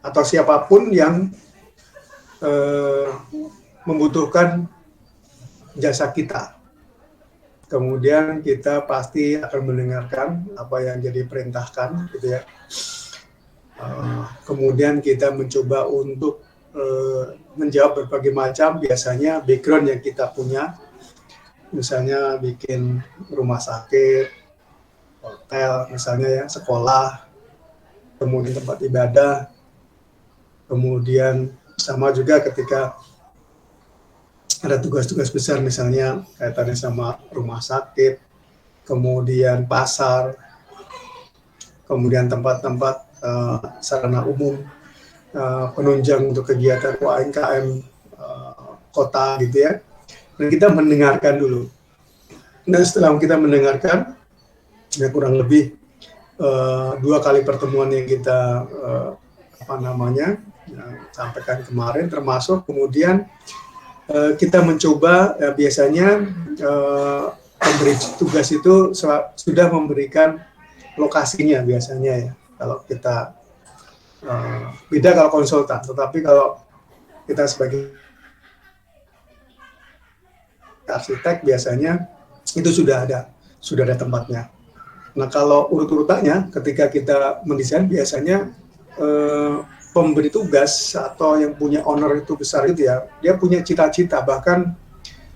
atau siapapun yang membutuhkan jasa kita. Kemudian kita pasti akan mendengarkan apa yang jadi perintahkan, gitu ya. Kemudian kita mencoba untuk menjawab berbagai macam, biasanya background yang kita punya, misalnya bikin rumah sakit, hotel, misalnya ya, sekolah, kemudian tempat ibadah, kemudian sama juga ketika ada tugas-tugas besar, misalnya kaitannya sama rumah sakit, kemudian pasar, kemudian tempat-tempat sarana umum, penunjang untuk kegiatan UMKM kota, gitu ya. Dan kita mendengarkan dulu. Dan setelah kita mendengarkan, ya kurang lebih 2 kali pertemuan yang kita sampaikan kemarin, termasuk kemudian kita mencoba biasanya pemberi tugas itu sudah memberikan lokasinya biasanya ya. Kalau kita beda kalau konsultan, tetapi kalau kita sebagai arsitek biasanya itu sudah ada tempatnya. Nah, kalau urut-urutannya ketika kita mendesain biasanya pemberi tugas atau yang punya owner itu besar itu ya, dia punya cita-cita, bahkan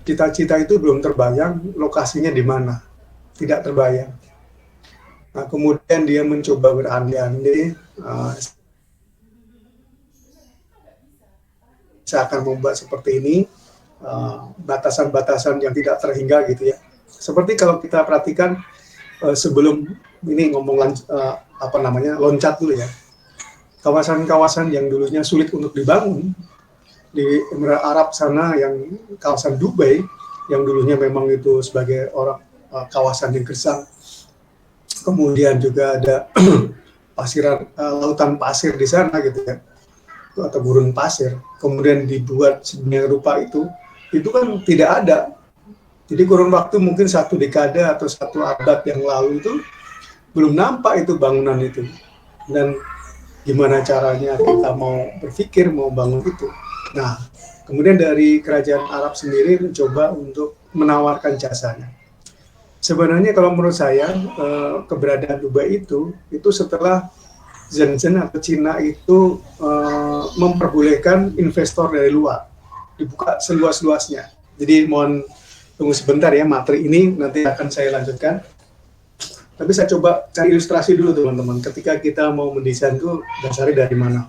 cita-cita itu belum terbayang lokasinya di mana, tidak terbayang. Nah, kemudian dia mencoba berandai-andai, saya akan membuat seperti ini, batasan-batasan yang tidak terhingga, gitu ya. Seperti kalau kita perhatikan sebelum ini ngomong loncat dulu ya. Kawasan-kawasan yang dulunya sulit untuk dibangun di Emirat Arab sana, yang kawasan Dubai yang dulunya memang itu sebagai kawasan yang gersang. Kemudian juga ada lautan pasir di sana, gitu ya, atau gurun pasir. Kemudian dibuat sedemikian rupa itu kan tidak ada. Jadi kurun waktu mungkin 1 dekade atau 1 abad yang lalu itu belum nampak itu bangunan itu. Dan gimana caranya kita mau berpikir mau bangun itu. Nah, kemudian dari kerajaan Arab sendiri mencoba untuk menawarkan jasanya. Sebenarnya kalau menurut saya keberadaan Dubai itu setelah Shenzhen atau Cina itu memperbolehkan investor dari luar, dibuka seluas-luasnya. Jadi mohon tunggu sebentar ya, materi ini nanti akan saya lanjutkan. Tapi saya coba cari ilustrasi dulu teman-teman. Ketika kita mau mendesain itu dasarnya dari mana?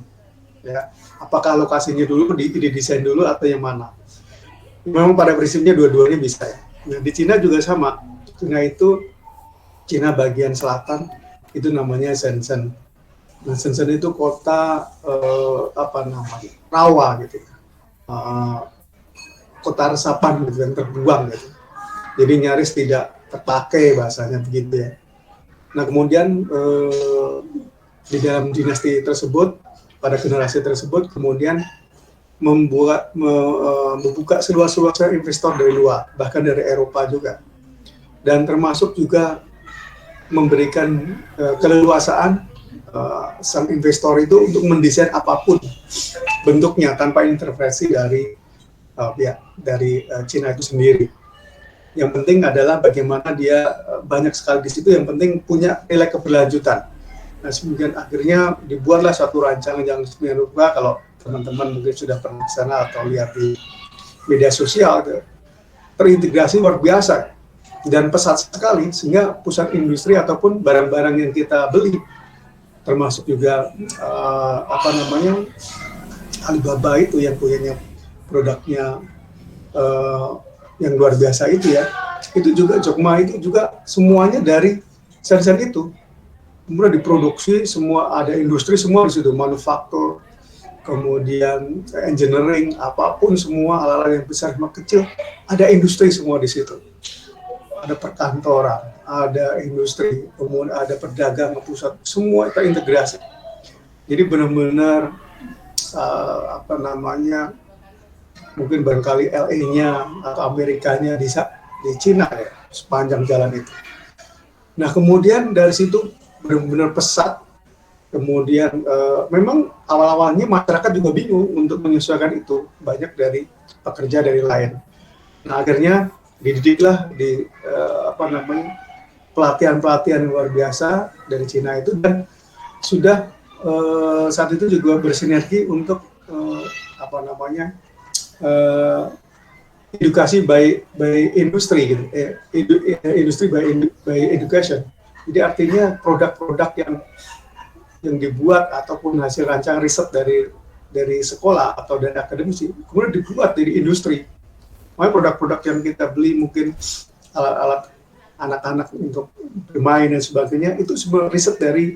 Ya, apakah lokasinya dulu didesain dulu atau yang mana? Memang pada prinsipnya dua-duanya bisa ya. Nah, di Cina juga sama. Cina bagian selatan itu namanya Shenzhen. Nah, Shenzhen itu kota rawa gitu. Kota resapan gitu, yang terbuang gitu. Jadi nyaris tidak terpakai bahasanya begitu ya. Nah, kemudian di dalam dinasti tersebut, pada generasi tersebut, kemudian membuka seluas-luasnya investor dari luar, bahkan dari Eropa juga. Dan termasuk juga memberikan keleluasaan sang investor itu untuk mendesain apapun bentuknya tanpa intervensi dari Cina itu sendiri. Yang penting adalah bagaimana dia banyak sekali di situ, yang penting punya nilai keberlanjutan. Nah, kemudian akhirnya dibuatlah suatu rancangan yang sedemikian rupa. Kalau teman-teman mungkin sudah pernah ke sana atau lihat di media sosial, terintegrasi luar biasa dan pesat sekali, sehingga pusat industri ataupun barang-barang yang kita beli, termasuk juga Alibaba itu yang punyanya produknya yang luar biasa itu ya, itu juga Jokma itu juga semuanya dari Shenzhen itu. Kemudian diproduksi, semua ada industri semua di situ, manufaktur, kemudian engineering, apapun semua, hal-hal yang besar sama kecil, ada industri semua di situ. Ada perkantoran, ada industri, kemudian ada perdagangan pusat, semua terintegrasi. Jadi benar-benar mungkin barangkali LA-nya atau Amerikanya di Cina ya, sepanjang jalan itu. Nah, kemudian dari situ benar-benar pesat Kemudian memang awal-awalnya masyarakat juga bingung untuk menyesuaikan itu, banyak dari pekerja dari lain. Nah akhirnya dididiklah di apa namanya pelatihan-pelatihan luar biasa dari Cina itu, dan sudah saat itu juga bersinergi untuk apa namanya edukasi by industri gitu, industri by education. Jadi artinya produk-produk yang dibuat ataupun hasil rancangan riset dari sekolah atau dari akademisi kemudian dibuat dari industri. Makanya produk-produk yang kita beli mungkin alat-alat anak-anak untuk bermain dan sebagainya itu semua riset dari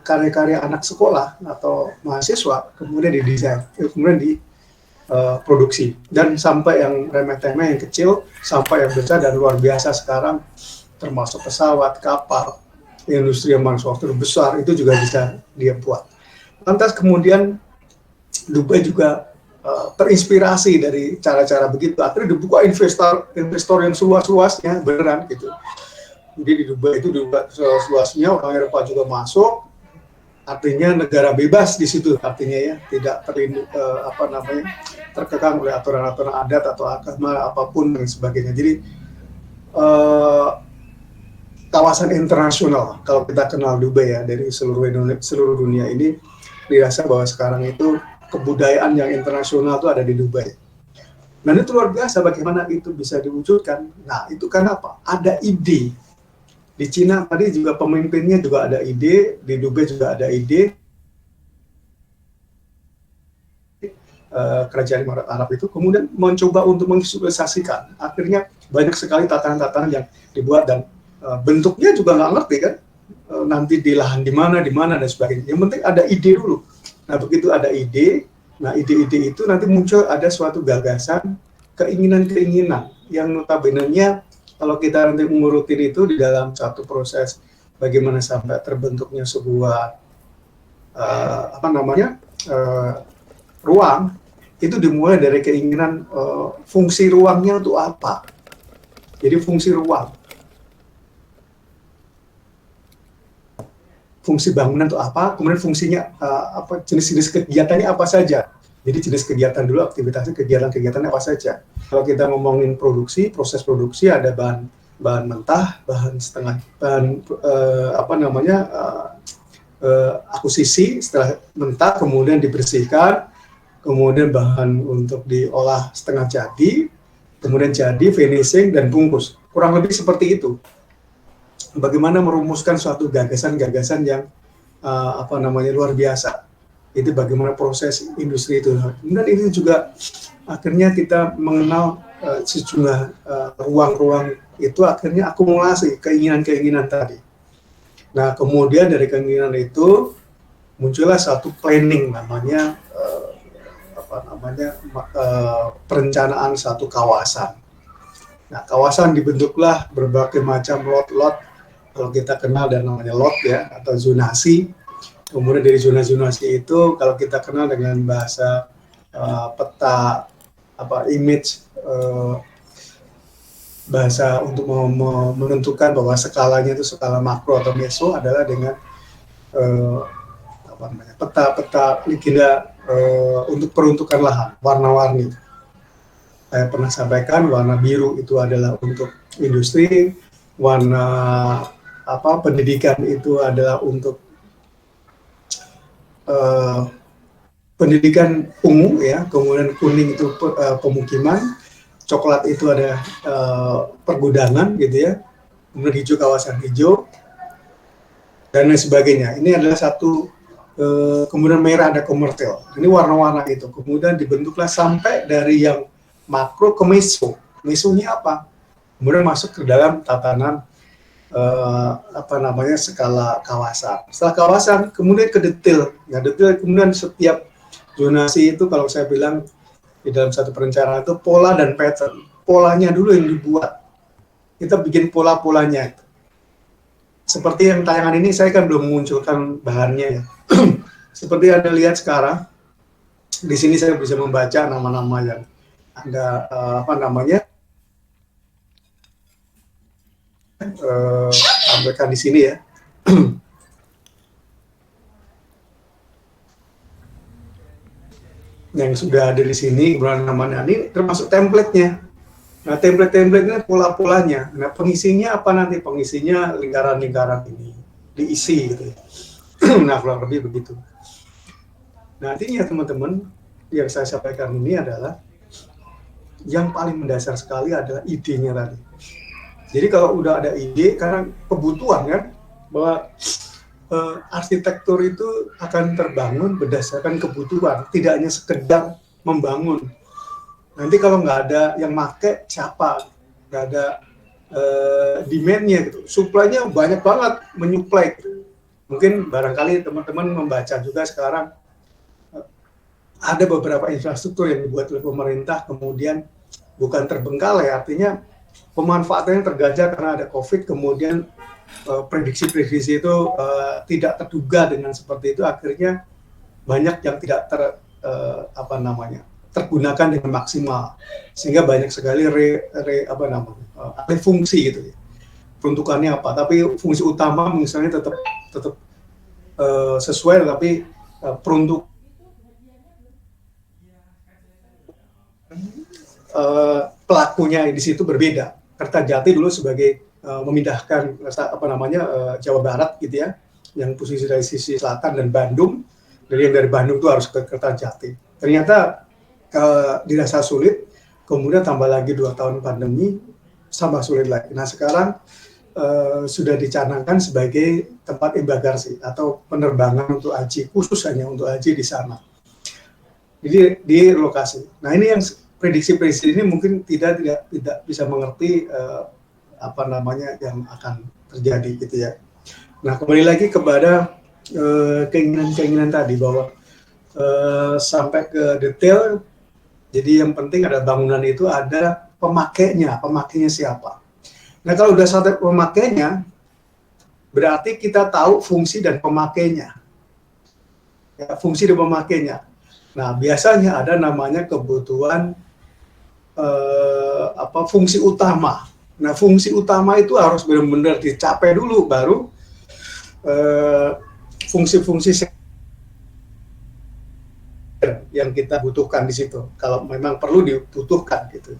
karya-karya anak sekolah atau mahasiswa kemudian didesain, kemudian diproduksi, dan sampai yang remeh-temeh yang kecil sampai yang besar dan luar biasa sekarang, termasuk pesawat, kapal, industri yang manufaktur besar itu juga bisa dia buat. Lantas kemudian Dubai juga terinspirasi dari cara-cara begitu, akhirnya dibuka investor yang seluas-luasnya beneran gitu. Jadi di Dubai itu dibuka seluas-luasnya, orang Eropa juga masuk, artinya negara bebas di situ, artinya ya tidak apa namanya terkekang oleh aturan-aturan adat atau agama apapun dan sebagainya. Jadi kawasan internasional kalau kita kenal Dubai ya dari seluruh dunia ini dirasa bahwa sekarang itu kebudayaan yang internasional itu ada di Dubai. Nah itu luar biasa bagaimana itu bisa diwujudkan. Nah itu kan apa? Ada ide. Di Cina tadi juga pemimpinnya juga ada ide, di Dubai juga ada ide. Kerajaan Emirat Arab itu kemudian mencoba untuk mengvisualisasikan. Akhirnya banyak sekali tatanan-tatanan yang dibuat dan bentuknya juga nggak ngerti kan. Nanti di lahan di mana dan sebagainya. Yang penting ada ide dulu. Nah begitu ada ide, nah ide-ide itu nanti muncul ada suatu gagasan, keinginan-keinginan yang notabene-nya kalau kita nanti mengurutin itu di dalam satu proses bagaimana sampai terbentuknya sebuah apa namanya ruang, itu dimulai dari keinginan fungsi ruangnya untuk apa. Jadi fungsi ruang, fungsi bangunan untuk apa, kemudian fungsinya apa, jenis-jenis kegiatannya apa saja. Jadi jenis kegiatan dulu, aktivitasnya, kegiatan-kegiatannya apa saja. Kalau kita ngomongin produksi, proses produksi ada bahan mentah, bahan setengah, bahan apa namanya akuisisi setelah mentah, kemudian dibersihkan, kemudian bahan untuk diolah setengah jadi, kemudian jadi, finishing, dan bungkus. Kurang lebih seperti itu. Bagaimana merumuskan suatu gagasan-gagasan yang apa namanya luar biasa. Itu bagaimana proses industri itu. Kemudian ini juga akhirnya kita mengenal sejumlah ruang-ruang itu akhirnya akumulasi keinginan-keinginan tadi. Nah kemudian dari keinginan itu muncullah satu planning namanya perencanaan satu kawasan. Nah kawasan dibentuklah berbagai macam lot-lot, kalau kita kenal dan namanya lot ya atau zonasi. Kemudian dari zona-zonasi itu kalau kita kenal dengan bahasa peta image, bahasa untuk menentukan bahwa skalanya itu skala makro atau meso adalah dengan peta-peta legenda untuk peruntukan lahan warna-warni. Saya pernah sampaikan warna biru itu adalah untuk industri, warna pendidikan itu adalah untuk pendidikan ungu ya, kemudian kuning itu pemukiman, coklat itu ada pergudangan gitu ya, kemudian hijau kawasan hijau dan lain sebagainya. Ini adalah satu, kemudian merah ada komersil. Ini warna-warna itu. Kemudian dibentuklah sampai dari yang makro ke meso. Mesonya apa? Kemudian masuk ke dalam tatanan skala kawasan. Setelah kawasan kemudian ke detail. Nah, detail kemudian setiap zonasi itu kalau saya bilang di dalam satu perencanaan itu pola dan pattern. Polanya dulu yang dibuat. Kita bikin pola-polanya. Seperti yang tayangan ini saya kan belum memunculkan bahannya ya. Seperti Anda lihat sekarang, di sini saya bisa membaca nama-nama yang Anda sampaikan di sini ya. yang sudah ada di sini, kemudian namanya ini termasuk template-nya. Nah, template-template-nya pola-polanya. Nah, pengisinya apa nanti? Pengisinya lingkaran-lingkaran ini diisi gitu ya. Nah, kurang lebih begitu. Nah, artinya teman-teman, yang saya sampaikan ini adalah yang paling mendasar sekali adalah idenya tadi. Jadi kalau udah ada ide, karena kebutuhan kan, bahwa arsitektur itu akan terbangun berdasarkan kebutuhan, tidak hanya sekedar membangun. Nanti kalau nggak ada yang make, siapa? Nggak ada demand-nya gitu. Supply-nya banyak banget menyuplai. Gitu. Mungkin barangkali teman-teman membaca juga sekarang ada beberapa infrastruktur yang dibuat oleh pemerintah kemudian bukan terbengkalai, artinya pemanfaatannya tergajah karena ada COVID, kemudian prediksi-prediksi itu tidak terduga dengan seperti itu, akhirnya banyak yang tidak tergunakan dengan maksimal, sehingga banyak sekali alih fungsi gitu ya. Peruntukannya apa? Tapi fungsi utama misalnya tetap sesuai, tapi peruntuk pelakunya di situ berbeda. Kertajati dulu sebagai memindahkan Jawa Barat gitu ya, yang posisi dari sisi selatan, dan Bandung, dari yang dari Bandung itu harus ke Kertajati. Ternyata dirasa sulit, kemudian tambah lagi 2 tahun pandemi, tambah sulit lagi. Nah sekarang sudah dicanangkan sebagai tempat embarkasi atau penerbangan untuk haji, khusus hanya untuk haji di sana. Jadi di lokasi. Nah ini yang prediksi-prediksi ini mungkin tidak bisa mengerti yang akan terjadi gitu ya. Nah kembali lagi kepada keinginan tadi bahwa sampai ke detail. Jadi yang penting ada bangunan itu ada pemakainya siapa. Nah kalau udah sampai pemakainya, berarti kita tahu fungsi dan pemakainya. Ya, fungsi dan pemakainya. Nah biasanya ada namanya kebutuhan fungsi utama. Nah fungsi utama itu harus benar-benar dicapai dulu, baru fungsi-fungsi yang kita butuhkan di situ, kalau memang perlu dibutuhkan gitu.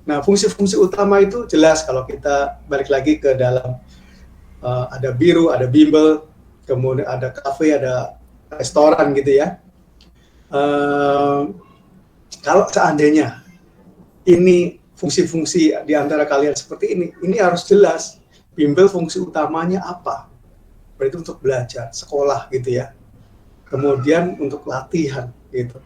Nah fungsi-fungsi utama itu jelas kalau kita balik lagi ke dalam ada biru, ada bimbel, kemudian ada kafe, ada restoran gitu ya. Kalau seandainya ini fungsi-fungsi di antara kalian seperti ini harus jelas. Bimbel fungsi utamanya apa? Berarti untuk belajar, sekolah gitu ya. Kemudian untuk latihan gitu.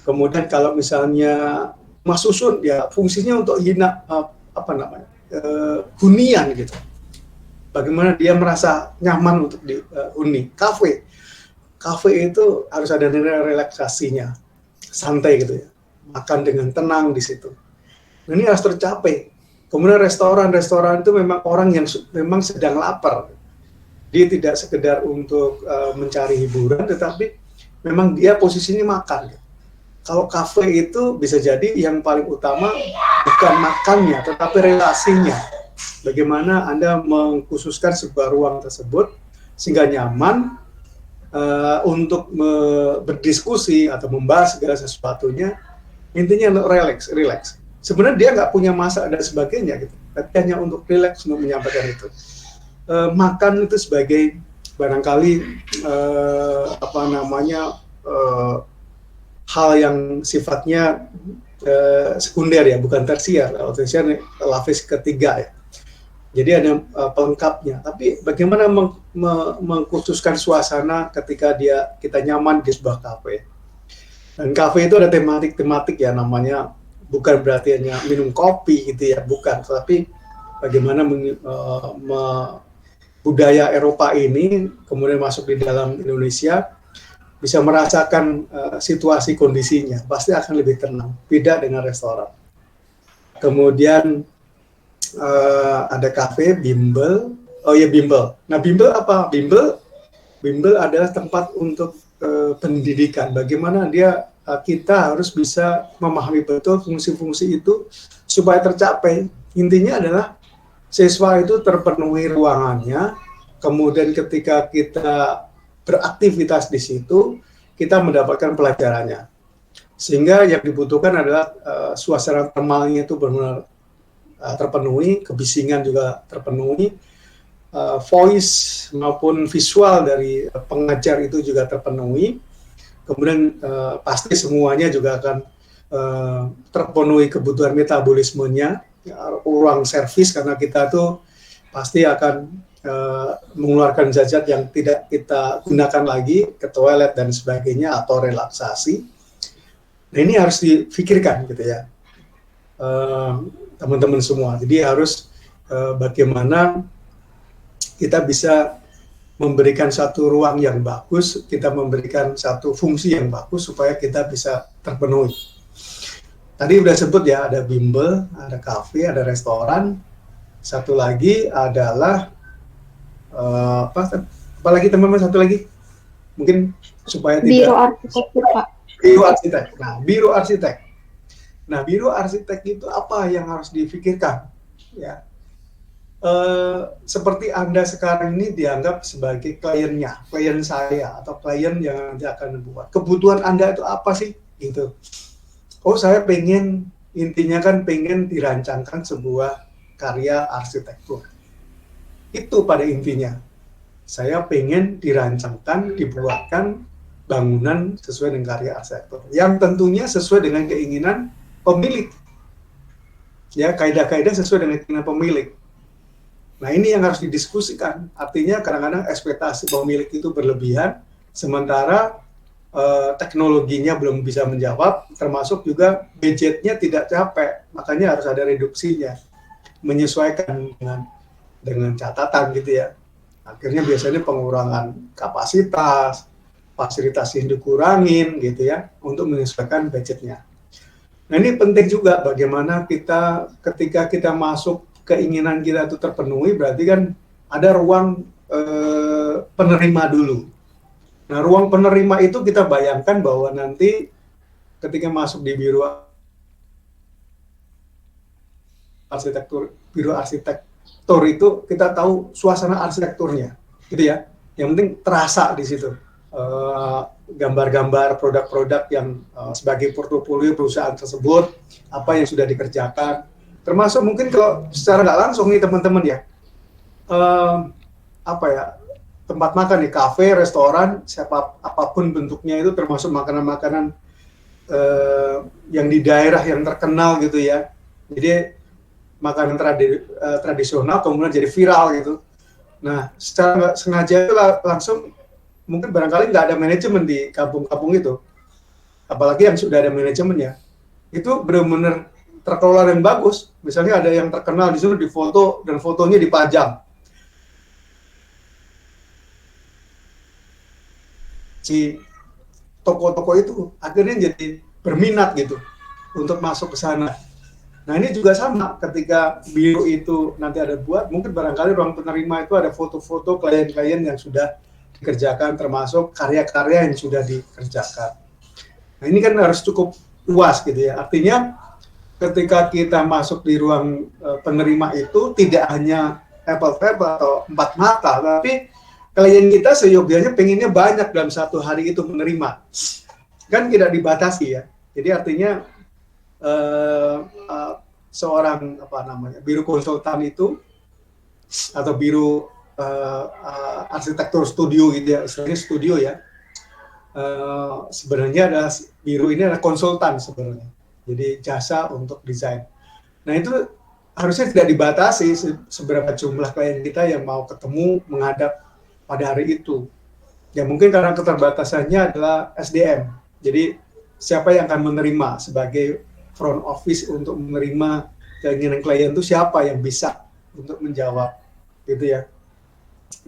Kemudian kalau misalnya Mas Susun ya fungsinya untuk hunian gitu. Bagaimana dia merasa nyaman untuk dihuni. Kafe itu harus ada nilai relaksasinya, santai gitu ya. Makan dengan tenang di situ. Ini harus tercapai. Kemudian restoran itu memang orang yang memang sedang lapar. Dia tidak sekedar untuk mencari hiburan, tetapi memang dia posisinya makan. Kalau kafe itu bisa jadi yang paling utama bukan makannya, tetapi relasinya. Bagaimana Anda mengkhususkan sebuah ruang tersebut sehingga nyaman untuk berdiskusi atau membahas segala sesuatunya. Intinya untuk relax. Sebenarnya dia nggak punya masa dan sebagainya gitu, tapi hanya untuk relax untuk menyampaikan itu. Makan itu sebagai barangkali hal yang sifatnya sekunder ya, bukan tersier. Kalau tersier lapis ketiga ya. Jadi ada pelengkapnya. Tapi bagaimana mengkhususkan suasana ketika kita nyaman di sebuah kafe. Dan kafe itu ada tematik ya, namanya bukan berarti hanya minum kopi gitu ya, bukan. Tapi bagaimana budaya Eropa ini kemudian masuk di dalam Indonesia, bisa merasakan situasi kondisinya, pasti akan lebih tenang, beda dengan restoran. Kemudian ada kafe, bimbel. Nah bimbel apa? Bimbel adalah tempat untuk pendidikan. Bagaimana kita harus bisa memahami betul fungsi-fungsi itu supaya tercapai. Intinya adalah siswa itu terpenuhi ruangannya, kemudian ketika kita beraktivitas di situ, kita mendapatkan pelajarannya. Sehingga yang dibutuhkan adalah suasana thermalnya itu benar-benar terpenuhi, kebisingan juga terpenuhi, voice maupun visual dari pengajar itu juga terpenuhi. Kemudian pasti semuanya juga akan terpenuhi kebutuhan metabolismenya, ruang servis, karena kita tuh pasti akan mengeluarkan zat-zat yang tidak kita gunakan lagi ke toilet dan sebagainya, atau relaksasi. Nah, ini harus difikirkan gitu ya, teman-teman semua. Jadi harus bagaimana kita bisa memberikan satu ruang yang bagus, kita memberikan satu fungsi yang bagus supaya kita bisa terpenuhi. Tadi udah sebut ya, ada bimbel, ada kafe, ada restoran. Satu lagi adalah apa lagi teman-teman, satu lagi mungkin supaya tidak biro arsitektur, Pak. Biro arsitek. Nah, biro arsitek. Nah, biro arsitek itu apa yang harus difikirkan? Ya, seperti Anda sekarang ini dianggap sebagai kliennya, klien saya atau klien yang nanti akan membuat. Kebutuhan Anda itu apa sih? Gitu. Oh, saya pengen, intinya kan pengen dirancangkan sebuah karya arsitektur. Itu pada intinya. Saya pengen dirancangkan, dibuatkan bangunan sesuai dengan karya arsitektur. Yang tentunya sesuai dengan keinginan pemilik. Ya, kaidah-kaidah sesuai dengan keinginan pemilik. Nah, ini yang harus didiskusikan. Artinya kadang-kadang ekspektasi pemilik itu berlebihan, sementara teknologinya belum bisa menjawab, termasuk juga budgetnya tidak capek. Makanya harus ada reduksinya, menyesuaikan dengan catatan gitu ya. Akhirnya biasanya pengurangan kapasitas, fasilitas yang dikurangin gitu ya, untuk menyesuaikan budgetnya. Nah, ini penting juga bagaimana kita ketika kita masuk, keinginan kita itu terpenuhi, berarti kan ada ruang penerima dulu. Nah, ruang penerima itu kita bayangkan bahwa nanti ketika masuk di biro arsitektur itu kita tahu suasana arsitekturnya, gitu ya. Yang penting terasa di situ gambar-gambar produk-produk yang sebagai portofolio perusahaan tersebut, apa yang sudah dikerjakan. Termasuk mungkin kalau secara nggak langsung nih teman-teman ya, tempat makan di kafe, restoran, apapun bentuknya itu, termasuk makanan-makanan yang di daerah yang terkenal gitu ya. Jadi makanan tradisional kemudian jadi viral gitu. Nah, secara nggak sengaja itu langsung mungkin barangkali nggak ada manajemen di kampung-kampung itu, apalagi yang sudah ada manajemennya, itu benar-benar terkelola dengan bagus. Misalnya ada yang terkenal di situ, difoto dan fotonya dipajang. Si toko-toko itu akhirnya jadi berminat gitu untuk masuk ke sana. Nah, ini juga sama ketika biro itu nanti ada buat, mungkin barangkali ruang penerima itu ada foto-foto klien-klien yang sudah dikerjakan, termasuk karya-karya yang sudah dikerjakan. Nah, ini kan harus cukup luas gitu ya. Artinya ketika kita masuk di ruang penerima itu tidak hanya apple-apple atau 4 mata, tapi klien kita seyogyanya pengennya banyak dalam satu hari itu menerima. Kan tidak dibatasi ya. Jadi artinya seorang biro konsultan itu atau biro arsitektur studio gitu ya, istilahnya studio ya. Sebenarnya ada biro ini adalah konsultan sebenarnya. Jadi jasa untuk desain. Nah, itu harusnya tidak dibatasi seberapa jumlah klien kita yang mau ketemu menghadap pada hari itu. Ya mungkin karena keterbatasannya adalah SDM. Jadi siapa yang akan menerima sebagai front office untuk menerima keinginan klien itu, siapa yang bisa untuk menjawab gitu ya.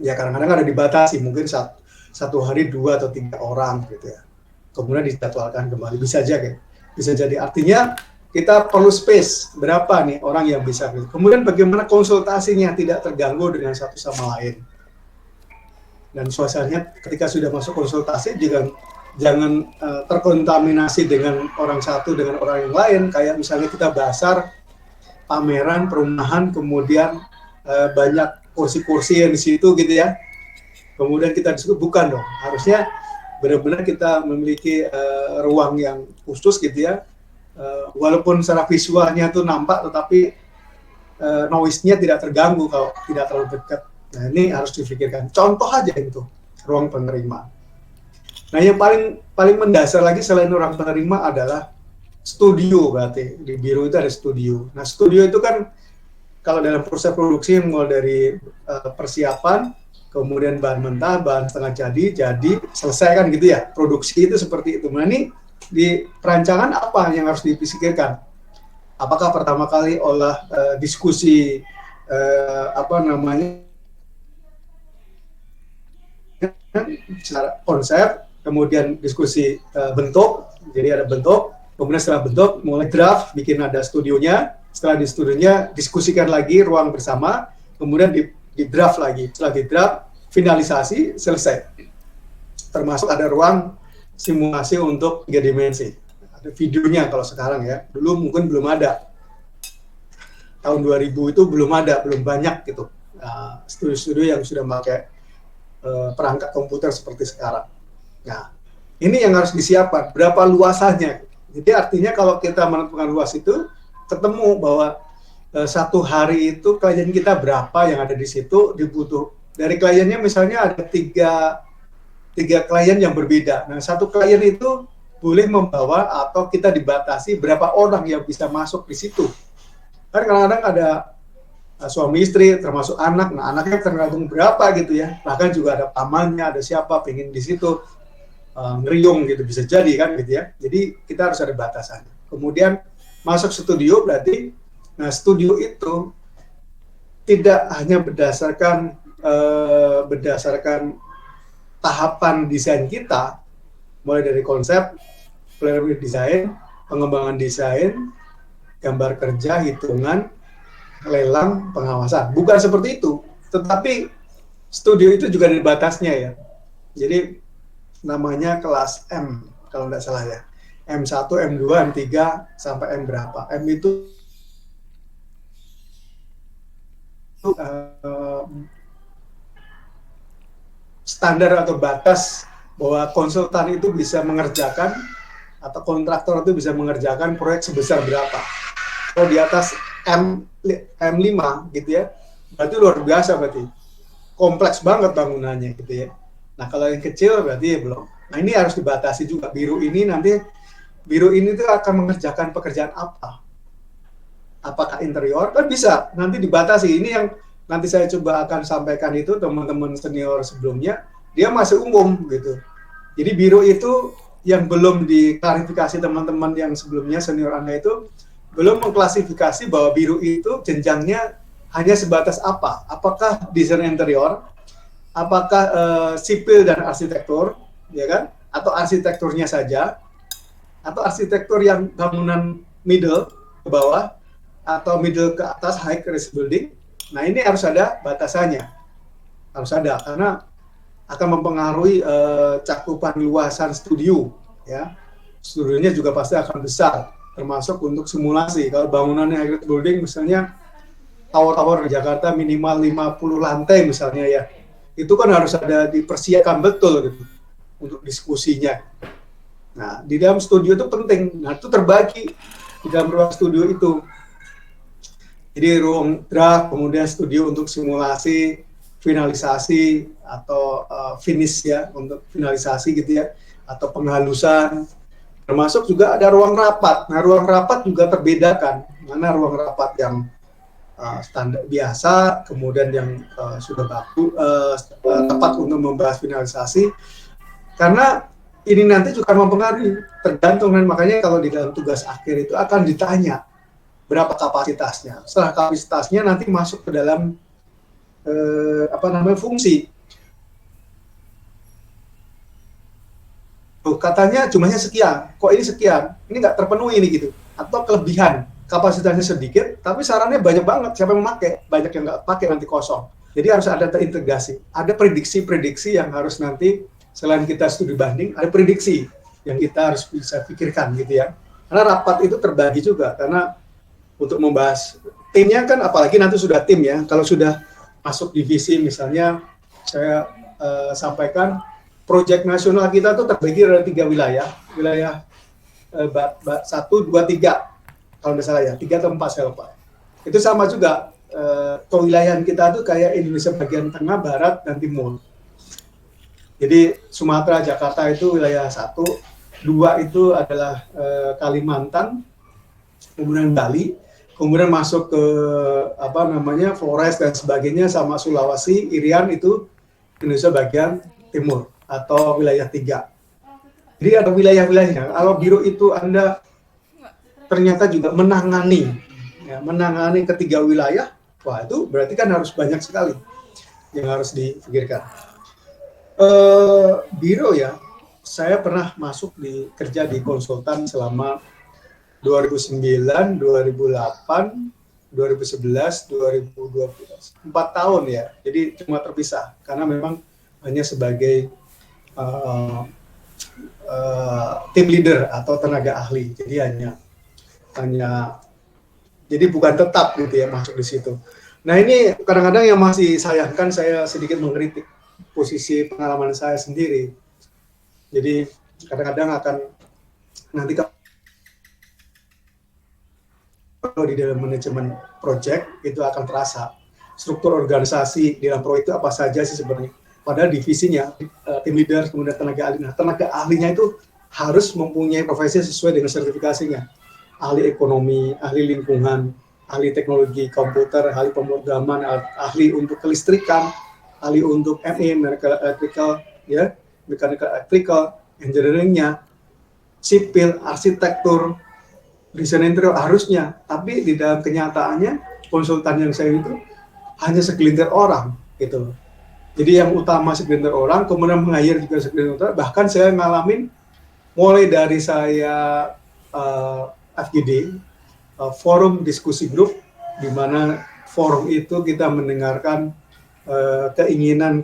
Ya kadang-kadang ada dibatasi, mungkin satu hari 2 atau 3 orang gitu ya. Kemudian dijadwalkan kembali, bisa aja kan. Bisa jadi, artinya kita perlu space berapa nih orang yang bisa. Kemudian bagaimana konsultasinya tidak terganggu dengan satu sama lain. Dan suasananya ketika sudah masuk konsultasi juga jangan terkontaminasi dengan orang satu dengan orang yang lain. Kayak misalnya kita basar pameran perumahan, kemudian banyak kursi-kursi yang di situ gitu ya. Kemudian kita diskusi, bukan dong. Harusnya benar-benar kita memiliki ruang yang khusus gitu ya. Walaupun secara visualnya tuh nampak, tetapi noise-nya tidak terganggu kalau tidak terlalu dekat. Nah, ini harus difikirkan. Contoh aja itu ruang penerima. Nah, yang paling mendasar lagi selain ruang penerima adalah studio. Berarti di biro itu ada studio. Nah, studio itu kan kalau dalam proses produksi mulai dari persiapan, kemudian bahan mentah, bahan setengah jadi, selesai kan gitu ya. Produksi itu seperti itu. Nah, ini di perancangan apa yang harus dipikirkan? Apakah pertama kali olah diskusi secara konsep, kemudian diskusi bentuk, jadi ada bentuk, kemudian setelah bentuk mulai draft, bikin ada studionya, setelah di studionya diskusikan lagi ruang bersama, kemudian di draft lagi, setelah di draft finalisasi, selesai. Termasuk ada ruang simulasi untuk 3 dimensi. Ada videonya kalau sekarang ya, dulu mungkin belum ada. Tahun 2000 itu belum ada, belum banyak gitu. Studio-studio yang sudah pakai perangkat komputer seperti sekarang. Nah, ini yang harus disiapkan, berapa luasannya. Jadi artinya kalau kita menentukan luas itu, ketemu bahwa satu hari itu klien kita berapa yang ada di situ, dibutuh. Dari kliennya misalnya ada tiga klien yang berbeda. Nah, satu klien itu boleh membawa atau kita dibatasi berapa orang yang bisa masuk di situ. Kan kadang-kadang ada suami istri termasuk anak, nah anaknya tergantung berapa gitu ya, bahkan juga ada pamannya, ada siapa pengen di situ ngeriung gitu, bisa jadi kan gitu ya. Jadi kita harus ada batasannya. Kemudian masuk studio berarti, nah studio itu tidak hanya berdasarkan tahapan desain kita, mulai dari konsep, preliminary design, pengembangan desain, gambar kerja, hitungan, lelang, pengawasan. Bukan seperti itu, tetapi studio itu juga ada batasnya ya. Jadi namanya kelas M kalau tidak salah ya. M1, M2, M3 sampai M berapa. M itu standar atau batas bahwa konsultan itu bisa mengerjakan atau kontraktor itu bisa mengerjakan proyek sebesar berapa. Kalau di atas M5 gitu ya, berarti luar biasa, berarti kompleks banget bangunannya gitu ya. Nah, kalau yang kecil berarti ya belum. Nah, ini harus dibatasi juga. Biro ini tuh akan mengerjakan pekerjaan apa? Apakah interior? Kan bisa nanti dibatasi. Ini yang nanti saya coba akan sampaikan itu teman-teman senior sebelumnya, dia masih umum gitu. Jadi biro itu yang belum diklarifikasi teman-teman yang sebelumnya senior Anda itu belum mengklasifikasi bahwa biro itu jenjangnya hanya sebatas apa? Apakah desain interior, apakah sipil dan arsitektur, ya kan? Atau arsitekturnya saja, atau arsitektur yang bangunan middle ke bawah, atau middle ke atas high rise building. Nah, ini harus ada batasannya, harus ada, karena akan mempengaruhi cakupan luasan studio, ya. Studionya juga pasti akan besar, termasuk untuk simulasi. Kalau bangunannya high rise building misalnya tower-tower di Jakarta minimal 50 lantai misalnya ya, itu kan harus ada dipersiapkan betul gitu untuk diskusinya. Nah, di dalam studio itu penting. Nah, itu terbagi di dalam ruang studio itu. Jadi ruang draft, kemudian studio untuk simulasi, finalisasi atau finish ya, untuk finalisasi gitu ya, atau penghalusan. Termasuk juga ada ruang rapat. Nah, ruang rapat juga terbedakan. Mana ruang rapat yang standar biasa, kemudian yang sudah baku tepat untuk membahas finalisasi, karena ini nanti juga mempengaruhi, tergantung, dan makanya kalau di dalam tugas akhir itu akan ditanya berapa kapasitasnya. Setelah kapasitasnya nanti masuk ke dalam fungsi. Katanya jumlahnya sekian, kok ini sekian, ini nggak terpenuhi ini gitu, atau kelebihan. Kapasitasnya sedikit, tapi sarannya banyak banget. Siapa yang memakai? Banyak yang nggak pakai, nanti kosong. Jadi harus ada terintegrasi. Ada prediksi-prediksi yang harus nanti, selain kita studi banding, ada prediksi yang kita harus bisa pikirkan gitu ya. Karena rapat itu terbagi juga, karena untuk membahas timnya kan, apalagi nanti sudah tim ya. Kalau sudah masuk divisi misalnya, saya sampaikan proyek nasional kita tuh terbagi dari 3 wilayah, wilayah 1, 2, 3 kalau nggak salah ya, 3 atau 4 saya lupa. Itu sama juga, kewilayahan kita tuh kayak Indonesia bagian tengah, barat, dan timur. Jadi Sumatera, Jakarta itu wilayah 1, 2 itu adalah Kalimantan, kemudian Bali, kemudian masuk ke Flores dan sebagainya, sama Sulawesi, Irian itu Indonesia bagian timur atau wilayah 3. Jadi ada wilayah-wilayahnya. Kalau biro itu Anda ternyata juga menangani ketiga wilayah, wah itu berarti kan harus banyak sekali yang harus dipikirkan. Biro ya, saya pernah masuk kerja di konsultan selama 2009, 2008, 2011, 2012, 4 tahun ya. Jadi cuma terpisah karena memang hanya sebagai team leader atau tenaga ahli. Jadi hanya jadi bukan tetap gitu ya masuk di situ. Nah ini kadang-kadang yang masih sayangkan, saya sedikit mengkritik posisi pengalaman saya sendiri. Jadi kadang-kadang akan nanti kalau di dalam manajemen project itu akan terasa struktur organisasi di dalam proyek itu apa saja sih sebenarnya. Padahal divisinya tim leader, kemudian tenaga ahli. Nah, tenaga ahlinya itu harus mempunyai profesi sesuai dengan sertifikasinya. Ahli ekonomi, ahli lingkungan, ahli teknologi komputer, ahli pemrograman, ahli untuk kelistrikan, ahli untuk ME, mechanical electrical, ya, mechanical electrical, engineering-nya, sipil, arsitektur, desain interior harusnya. Tapi di dalam kenyataannya konsultan yang saya itu hanya segelintir orang gitu. Jadi yang utama segelintir orang, kemudian meng-hire juga segelintir orang. Bahkan saya ngalamin mulai dari saya FGD, forum diskusi grup, di mana forum itu kita mendengarkan keinginan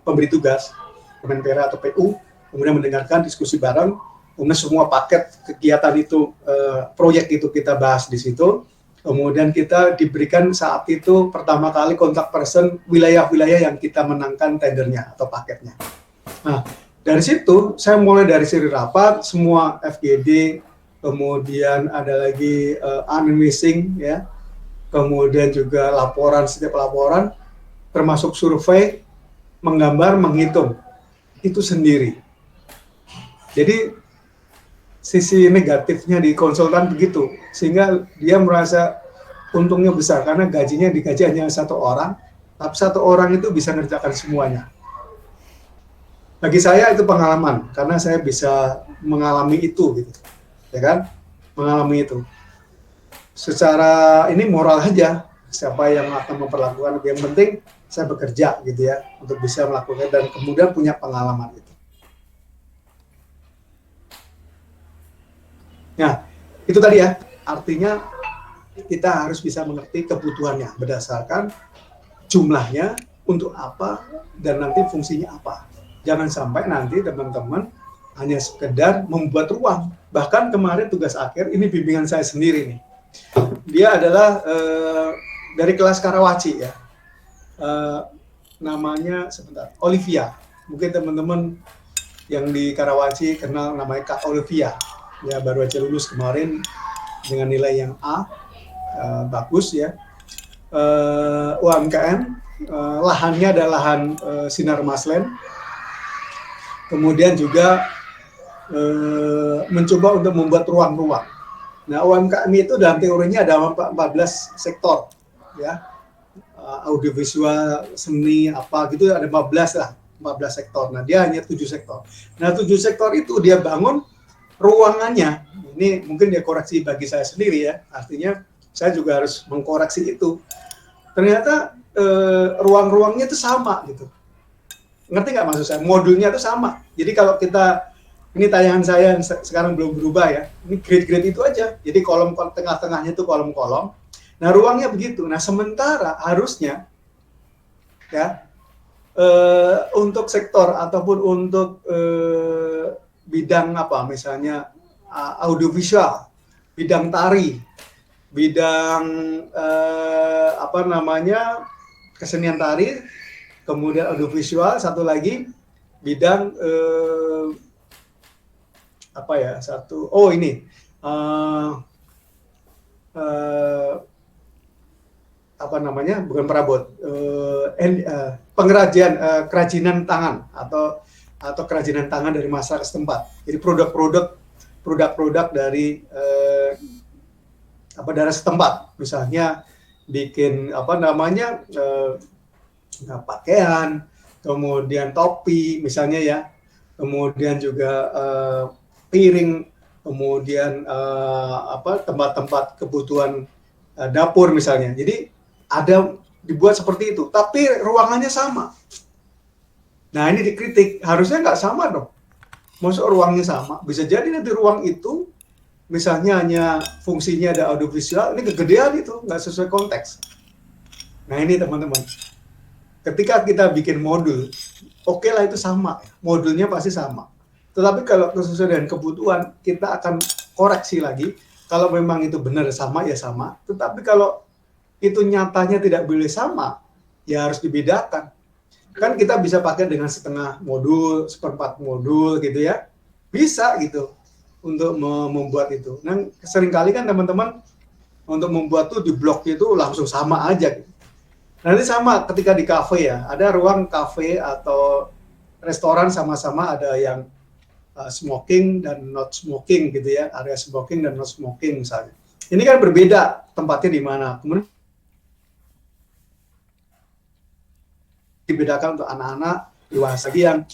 pemberi tugas, Kemenpora atau PU, kemudian mendengarkan diskusi bareng, kemudian semua paket kegiatan itu, proyek itu kita bahas di situ. Kemudian kita diberikan saat itu pertama kali kontak person wilayah-wilayah yang kita menangkan tendernya atau paketnya. Nah, dari situ saya mulai dari seri rapat, semua FGD, kemudian ada lagi unmissing ya, kemudian juga laporan, setiap laporan, termasuk survei, menggambar, menghitung, itu sendiri. Jadi sisi negatifnya di konsultan begitu, sehingga dia merasa untungnya besar karena digaji hanya 1 orang, tapi 1 orang itu bisa ngerjakan semuanya. Bagi saya itu pengalaman karena saya bisa mengalami itu gitu, ya kan? Mengalami itu. Secara ini moral aja, siapa yang akan memperlakukan, yang penting saya bekerja gitu ya untuk bisa melakukan dan kemudian punya pengalaman itu. Nah, itu tadi ya, artinya kita harus bisa mengerti kebutuhannya berdasarkan jumlahnya, untuk apa, dan nanti fungsinya apa. Jangan sampai nanti teman-teman hanya sekedar membuat ruang. Bahkan kemarin tugas akhir, ini bimbingan saya sendiri nih. Dia adalah dari kelas Karawaci ya. Namanya sebentar, Olivia. Mungkin teman-teman yang di Karawaci kenal namanya Kak Olivia. Ya baru aja lulus kemarin dengan nilai yang A, bagus ya. UMKM, lahannya adalah lahan Sinar Maslen. Kemudian juga mencoba untuk membuat ruang-ruang. Nah, UMKM itu dalam teorinya ada 14 sektor, ya, audiovisual, seni, apa gitu ada 14 lah, 14 sektor. Nah, dia hanya 7 sektor. Nah, 7 sektor itu dia bangun ruangannya. Ini mungkin dia koreksi bagi saya sendiri ya. Artinya saya juga harus mengkoreksi itu. Ternyata ruang-ruangnya itu sama gitu. Ngerti nggak maksud saya? Modulnya itu sama. Jadi kalau kita, ini tayangan saya yang sekarang belum berubah ya. Ini grade-grade itu aja. Jadi kolom tengah-tengahnya itu kolom-kolom. Nah, ruangnya begitu. Nah, sementara harusnya ya untuk sektor ataupun untuk bidang apa, misalnya audiovisual, bidang tari, bidang kesenian tari, kemudian audiovisual, satu lagi bidang apa ya, ini apa namanya, bukan perabot, pengrajin, kerajinan tangan atau kerajinan tangan dari masyarakat setempat. Jadi produk-produk dari daerah setempat, misalnya bikin pakaian, kemudian topi misalnya ya, kemudian juga piring, kemudian tempat-tempat kebutuhan dapur misalnya. Jadi ada dibuat seperti itu, tapi ruangannya sama. Nah ini dikritik, harusnya nggak sama dong. Maksud ruangnya sama, bisa jadi nanti ruang itu misalnya hanya fungsinya ada audiovisual, ini kegedean itu, nggak sesuai konteks. Nah ini teman-teman, ketika kita bikin modul, oke lah itu sama, modulnya pasti sama. Tetapi kalau sesuai dengan kebutuhan, kita akan koreksi lagi. Kalau memang itu benar sama, ya sama. Tetapi kalau itu nyatanya tidak boleh sama, ya harus dibedakan. Kan kita bisa pakai dengan setengah modul, seperempat modul gitu ya. Bisa gitu untuk membuat itu. Nah, seringkali kan teman-teman untuk membuat tuh di blog itu langsung sama aja gitu. Nanti sama ketika di kafe ya, ada ruang kafe atau restoran sama-sama ada yang smoking dan not smoking gitu ya, area smoking dan not smoking misalnya. Ini kan berbeda tempatnya di mana. Kemudian dibedakan untuk anak-anak, dewasa yang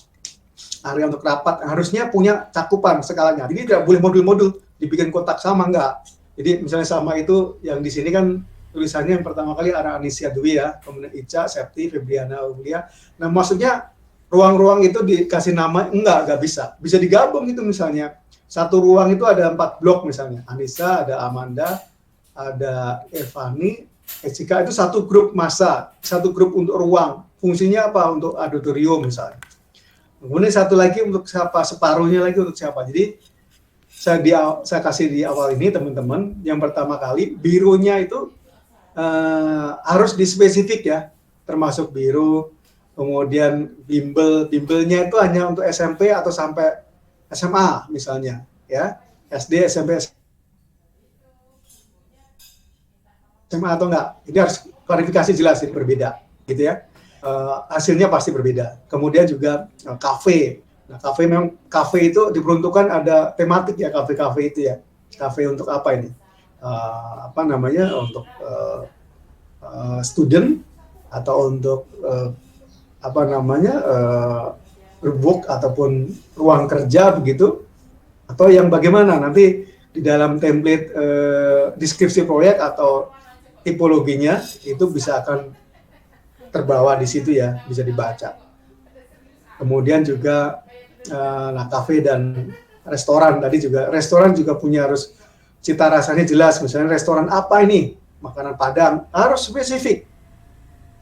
area untuk rapat harusnya punya cakupan skalanya. Jadi tidak boleh modul-modul dibikin kotak sama, enggak. Jadi misalnya sama itu yang di sini kan tulisannya yang pertama kali ada Anisia Dwi ya, kemudian Ica, Septi, Febriana, Aulia. Nah maksudnya ruang-ruang itu dikasih nama, enggak bisa. Bisa digabung itu misalnya. Satu ruang itu ada 4 blok misalnya. Anissa, ada Amanda, ada Evani, Jessica, itu satu grup massa, satu grup untuk ruang. Fungsinya apa? Untuk auditorium misalnya. Kemudian satu lagi untuk siapa, separuhnya lagi untuk siapa. Jadi saya kasih di awal ini teman-teman, yang pertama kali birunya itu harus dispesifik ya, termasuk biru, kemudian bimbelnya itu hanya untuk SMP atau sampai SMA misalnya ya, SD, SMP, SMA atau enggak. Ini harus klarifikasi jelas, ini berbeda gitu ya. Hasilnya pasti berbeda. Kemudian juga kafe. Nah, kafe itu diperuntukkan ada tematik ya, kafe itu ya. Kafe untuk apa ini? Untuk student atau untuk work ataupun ruang kerja begitu, atau yang bagaimana nanti di dalam template deskripsi proyek atau tipologinya itu bisa akan terbawa di situ ya, bisa dibaca. Kemudian juga kafe dan restoran tadi juga, restoran juga punya harus cita rasanya jelas. Misalnya restoran apa ini, makanan Padang, harus spesifik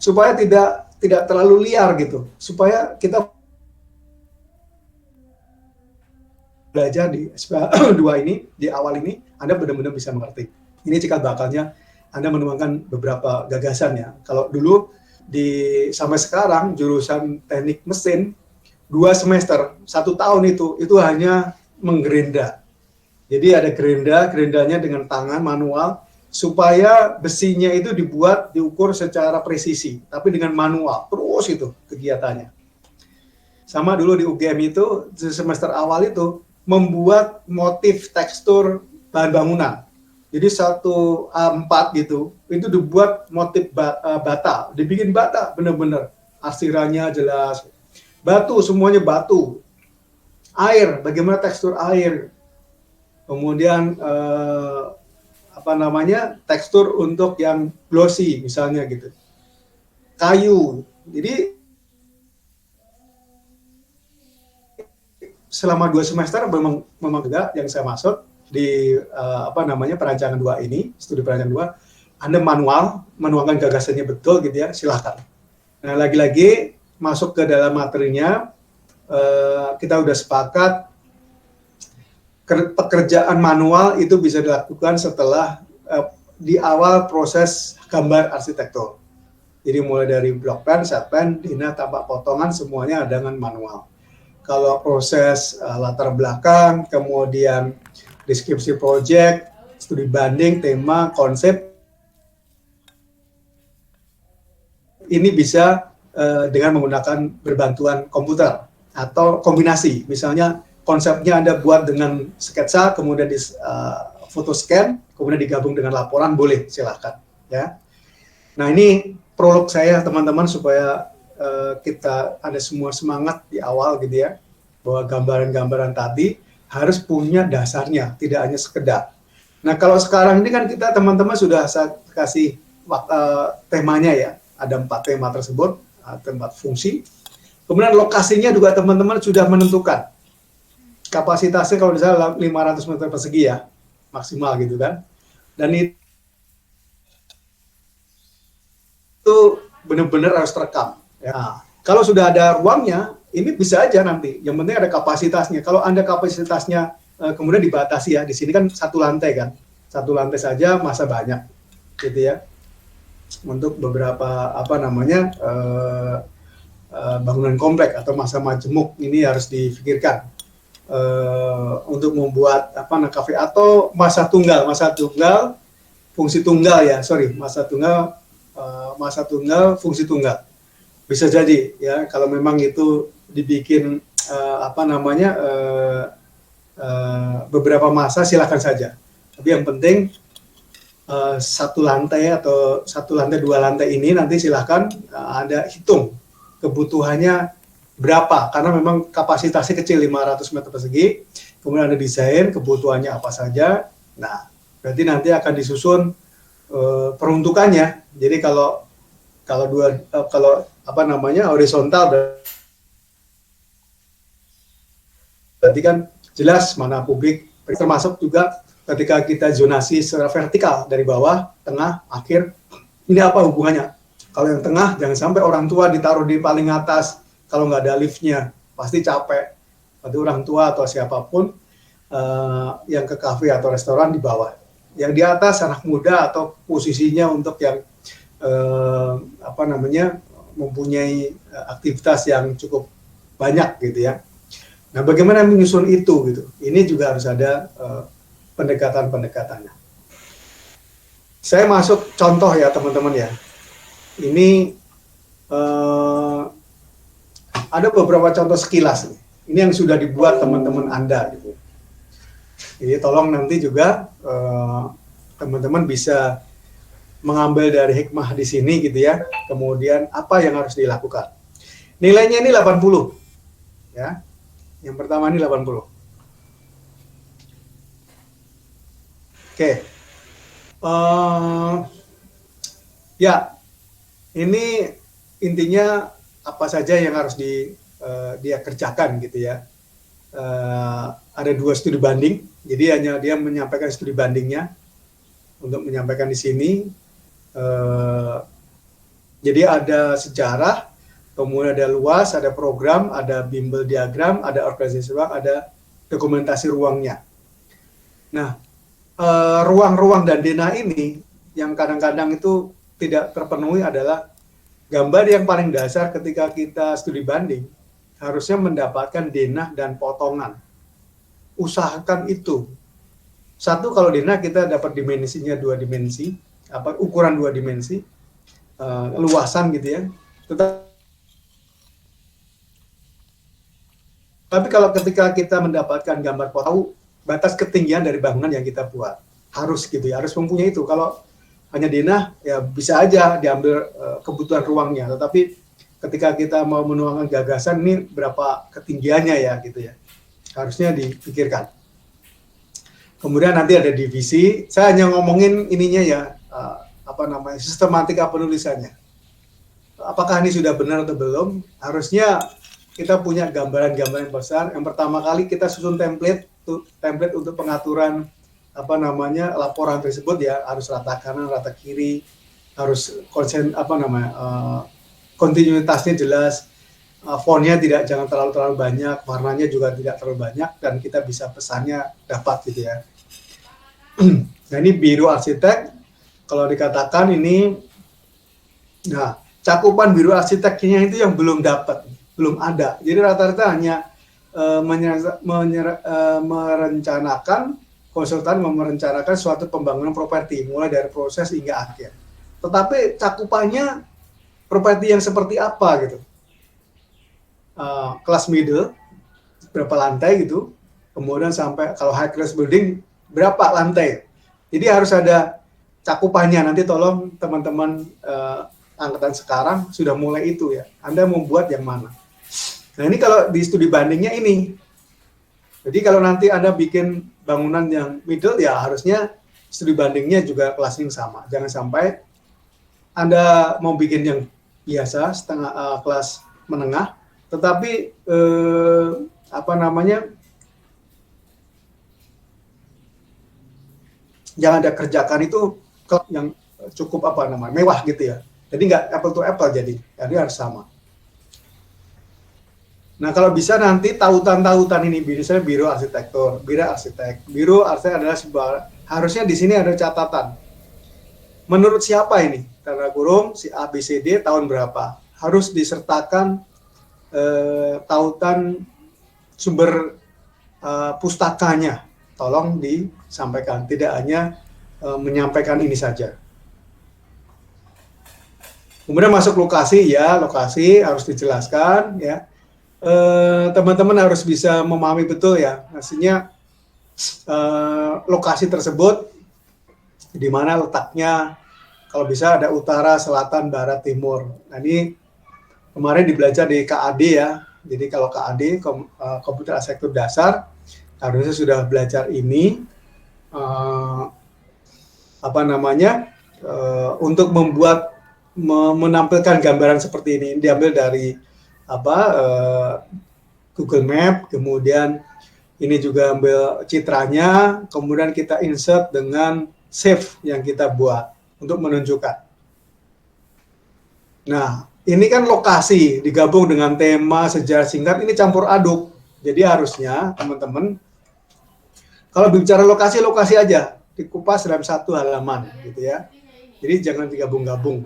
supaya tidak terlalu liar gitu, supaya kita belajar di SP2 ini, di awal ini Anda benar-benar bisa mengerti. Ini cikal bakalnya Anda menuangkan beberapa gagasan ya. Kalau dulu sampai sekarang jurusan teknik mesin 2 semester, 1 tahun itu hanya menggerinda. Jadi ada gerindanya dengan tangan manual supaya besinya itu diukur secara presisi, tapi dengan manual terus itu kegiatannya. Sama dulu di UGM itu semester awal itu membuat motif tekstur bahan bangunan. Jadi 1 A4 gitu, itu dibuat motif bata, dibikin bata bener-bener, arsirannya jelas, batu, semuanya batu, air, bagaimana tekstur air, kemudian tekstur untuk yang glossy misalnya gitu, kayu. Jadi selama 2 semester memang juga yang saya maksud di perancangan 2 ini, studi perancangan 2, Anda menuangkan gagasannya betul gitu ya, silahkan. Nah, lagi-lagi masuk ke dalam materinya, kita udah sepakat pekerjaan manual itu bisa dilakukan setelah di awal proses gambar arsitektur. Jadi mulai dari block plan, set plan, dina tanpa potongan semuanya dengan manual. Kalau proses latar belakang, kemudian deskripsi project, studi banding, tema, konsep, ini bisa dengan menggunakan berbantuan komputer atau kombinasi. Misalnya konsepnya Anda buat dengan sketsa, kemudian di foto scan, kemudian digabung dengan laporan, boleh, silakan. Ya. Nah, ini prolog saya teman-teman supaya kita ada semua semangat di awal gitu ya, bahwa gambaran-gambaran tadi harus punya dasarnya, tidak hanya sekedar. Nah, kalau sekarang ini kan kita teman-teman sudah saya kasih temanya ya, ada 4 tema tersebut, tempat fungsi. Kemudian lokasinya juga teman-teman sudah menentukan. Kapasitasnya kalau misalnya 500 meter persegi ya, maksimal gitu kan. Dan itu benar-benar harus terekam. Ya. Kalau sudah ada ruangnya, ini bisa aja nanti. Yang penting ada kapasitasnya. Kalau Anda kapasitasnya kemudian dibatasi ya, di sini kan 1 lantai kan. 1 lantai saja masa banyak, gitu ya. Untuk beberapa bangunan komplek atau masa majemuk ini harus difikirkan untuk membuat kafe atau masa tunggal fungsi tunggal ya masa tunggal fungsi tunggal bisa jadi ya kalau memang itu dibikin beberapa masa silakan saja, tapi yang penting 1 lantai atau 1 lantai 2 lantai ini nanti silakan Anda hitung kebutuhannya berapa, karena memang kapasitasnya kecil 500 meter persegi, kemudian Anda desain kebutuhannya apa saja. Nah, berarti nanti akan disusun peruntukannya. Jadi kalau horizontal berarti kan jelas mana publik, termasuk juga ketika kita zonasi secara vertikal dari bawah, tengah, akhir, ini apa hubungannya? Kalau yang tengah jangan sampai orang tua ditaruh di paling atas, kalau nggak ada liftnya pasti capek. Berarti orang tua atau siapapun yang ke kafe atau restoran di bawah. Yang di atas anak muda atau posisinya untuk yang mempunyai aktivitas yang cukup banyak gitu ya. Nah, bagaimana menyusun itu gitu? Ini juga harus ada pendekatan-pendekatannya. Saya masuk contoh ya teman-teman ya. Ini ada beberapa contoh sekilas nih. Ini yang sudah dibuat teman-teman Anda gitu. Jadi tolong nanti juga teman-teman bisa mengambil dari hikmah di sini gitu ya. Kemudian apa yang harus dilakukan. Nilainya ini 80. Ya. Yang pertama ini 80. Oke. Ya. Ini intinya apa saja yang harus dia kerjakan gitu ya. Ada 2 studi banding, jadi hanya dia menyampaikan studi bandingnya untuk menyampaikan di sini. Jadi ada sejarah, kemudian ada luas, ada program, ada bimbel diagram, ada organisasi ruang, ada dokumentasi ruangnya. Nah, ruang-ruang dan denah ini yang kadang-kadang itu tidak terpenuhi adalah gambar yang paling dasar ketika kita studi banding, harusnya mendapatkan denah dan potongan. Usahakan itu. 1, kalau denah kita dapat dimensinya 2 dimensi, ukuran 2 dimensi, luasan gitu ya. Tapi kalau ketika kita mendapatkan gambar tahu batas ketinggian dari bangunan yang kita buat, harus gitu ya, harus mempunyai itu. Kalau hanya denah ya bisa aja diambil kebutuhan ruangnya, tetapi ketika kita mau menuangkan gagasan ini berapa ketinggiannya ya gitu ya, harusnya dipikirkan. Kemudian nanti ada divisi, saya hanya ngomongin ininya ya, sistematika penulisannya. Apakah ini sudah benar atau belum? Harusnya kita punya gambaran-gambaran besar. Yang pertama kali kita susun template untuk pengaturan laporan tersebut ya, harus rata kanan, rata kiri, harus kontinuitasnya jelas, fontnya jangan terlalu banyak, warnanya juga tidak terlalu banyak, dan kita bisa pesannya dapat gitu ya. Nah, ini biro arsitek, kalau dikatakan ini, nah cakupan biro arsiteknya itu yang belum dapat, belum ada. Jadi rata-rata hanya merencanakan, konsultan merencanakan suatu pembangunan properti mulai dari proses hingga akhir. Tetapi cakupannya properti yang seperti apa gitu, kelas middle berapa lantai gitu, kemudian sampai kalau high class building berapa lantai. Jadi harus ada cakupannya. Nanti tolong teman-teman angkatan sekarang sudah mulai itu ya. Anda membuat yang mana? Nah ini kalau di studi bandingnya ini. Jadi kalau nanti Anda bikin bangunan yang middle ya harusnya studi bandingnya juga kelasnya sama. Jangan sampai Anda mau bikin yang biasa setengah kelas menengah, tetapi jangan Anda kerjakan itu yang cukup mewah gitu ya. Jadi nggak apple to apple jadi harus sama. Nah kalau bisa nanti tautan-tautan ini, misalnya biro arsitektur, biro arsitek adalah sebuah, harusnya di sini ada catatan. Menurut siapa ini? Tanda kurung si ABCD tahun berapa? Harus disertakan tautan sumber pustakanya. Tolong disampaikan, tidak hanya menyampaikan ini saja. Kemudian masuk lokasi ya, lokasi harus dijelaskan ya. Teman-teman harus bisa memahami betul ya, maksudnya lokasi tersebut di mana letaknya, kalau bisa ada utara, selatan, barat, timur. Nah ini kemarin dibelajar di KAD ya, jadi kalau KAD komputer arsitektur dasar harusnya sudah belajar ini untuk menampilkan gambaran seperti ini diambil dari Google Map, kemudian ini juga ambil citranya, kemudian kita insert dengan save yang kita buat untuk menunjukkan. Nah, ini kan lokasi digabung dengan tema, sejarah singkat, ini campur aduk. Jadi harusnya teman-teman kalau bicara lokasi aja, dikupas dalam satu halaman gitu ya. Jadi jangan digabung-gabung.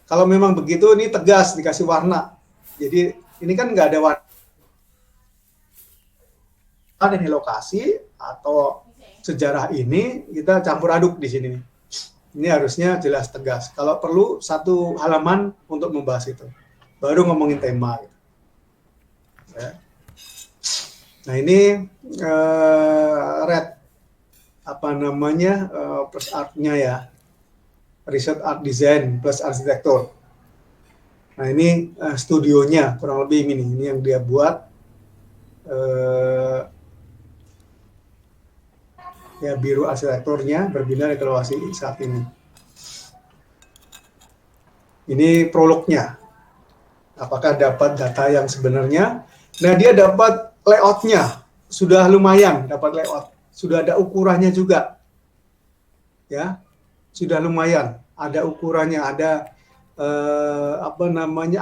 Kalau memang begitu, ini tegas dikasih warna. Jadi ini kan nggak ada warna ini lokasi atau sejarah ini, kita campur aduk di sini. Ini harusnya jelas tegas. Kalau perlu satu halaman untuk membahas itu, baru ngomongin tema. Ya. Nah ini red plus artnya ya, riset art design plus arsitektur. Nah ini studionya kurang lebih ini yang dia buat ya, biro arsitekturnya berbina rekreasi saat ini. Ini prolognya. Apakah dapat data yang sebenarnya? Nah dia dapat layoutnya, sudah lumayan dapat layout, sudah ada ukurannya juga, ya sudah lumayan, ada ukurannya, ada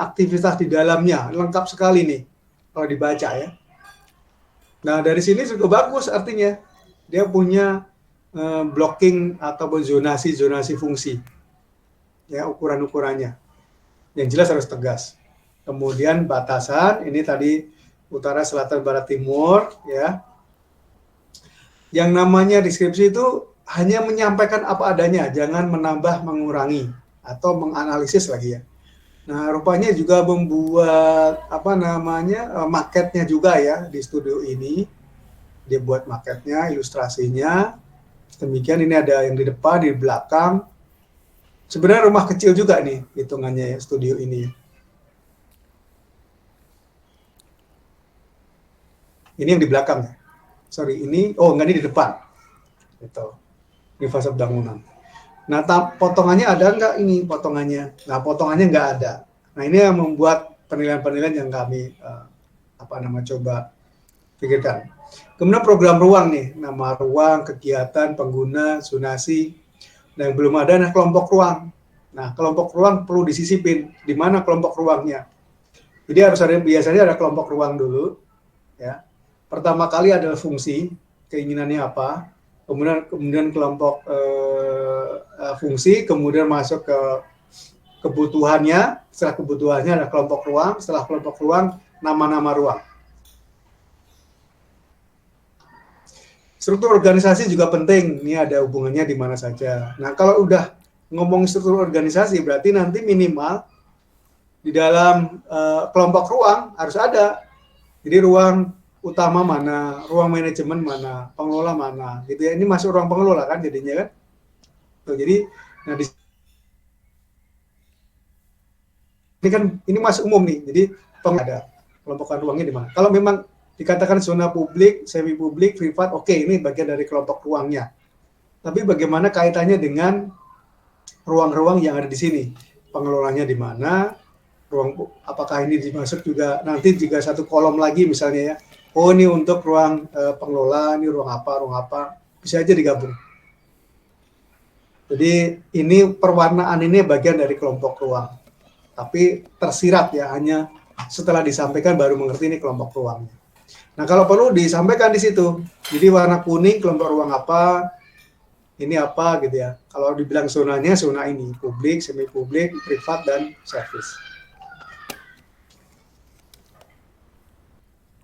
aktivitas di dalamnya, lengkap sekali nih kalau dibaca ya. Nah dari sini juga bagus, artinya dia punya blocking ataupun zonasi fungsi, ya ukuran-ukurannya, yang jelas harus tegas. Kemudian batasan, ini tadi utara, selatan, barat, timur, ya. Yang namanya deskripsi itu hanya menyampaikan apa adanya, jangan menambah, mengurangi, atau menganalisis lagi ya. Nah, rupanya juga membuat marketnya juga ya di studio ini. Dia buat marketnya, ilustrasinya. Demikian, ini ada yang di depan, di belakang. Sebenarnya rumah kecil juga nih hitungannya ya studio ini. Ini yang di belakang ya. Sorry, ini enggak, ini di depan. Gitu. Ini fasad bangunan. Nah, potongannya ada nggak ini potongannya? Nah, potongannya nggak ada. Nah, ini yang membuat penilaian-penilaian yang kami coba pikirkan. Kemudian program ruang nih, nama ruang, kegiatan, pengguna, zonasi, dan yang belum ada kelompok ruang. Nah, kelompok ruang perlu disisipin. Di mana kelompok ruangnya? Jadi harus ada, biasanya ada kelompok ruang dulu, ya. Pertama kali adalah fungsi, keinginannya apa, kemudian kelompok fungsi, kemudian masuk ke kebutuhannya, setelah kebutuhannya ada kelompok ruang, setelah kelompok ruang nama-nama ruang. Struktur organisasi juga penting, ini ada hubungannya di mana saja. Nah, kalau udah ngomong struktur organisasi, berarti nanti minimal di dalam kelompok ruang harus ada. Jadi ruang utama mana, ruang manajemen mana, pengelola mana, gitu ya. Ini masuk ruang pengelola kan jadinya kan. Tuh, jadi, nah ini kan ini masuk umum nih. Jadi ada kelompokan ruangnya di mana. Kalau memang dikatakan zona publik, semi publik, privat, oke, ini bagian dari kelompok ruangnya. Tapi bagaimana kaitannya dengan ruang-ruang yang ada di sini? Pengelolanya di mana? Ruang, apakah ini dimasuk juga nanti juga satu kolom lagi misalnya ya? Oh, ini untuk ruang pengelola, ini ruang apa? Bisa aja digabung. Jadi ini perwarnaan ini bagian dari kelompok ruang. Tapi tersirat ya, hanya setelah disampaikan baru mengerti ini kelompok ruangnya. Nah, kalau perlu disampaikan di situ. Jadi warna kuning kelompok ruang apa, ini apa gitu ya. Kalau dibilang zonanya, zona ini, publik, semi publik, privat, dan service.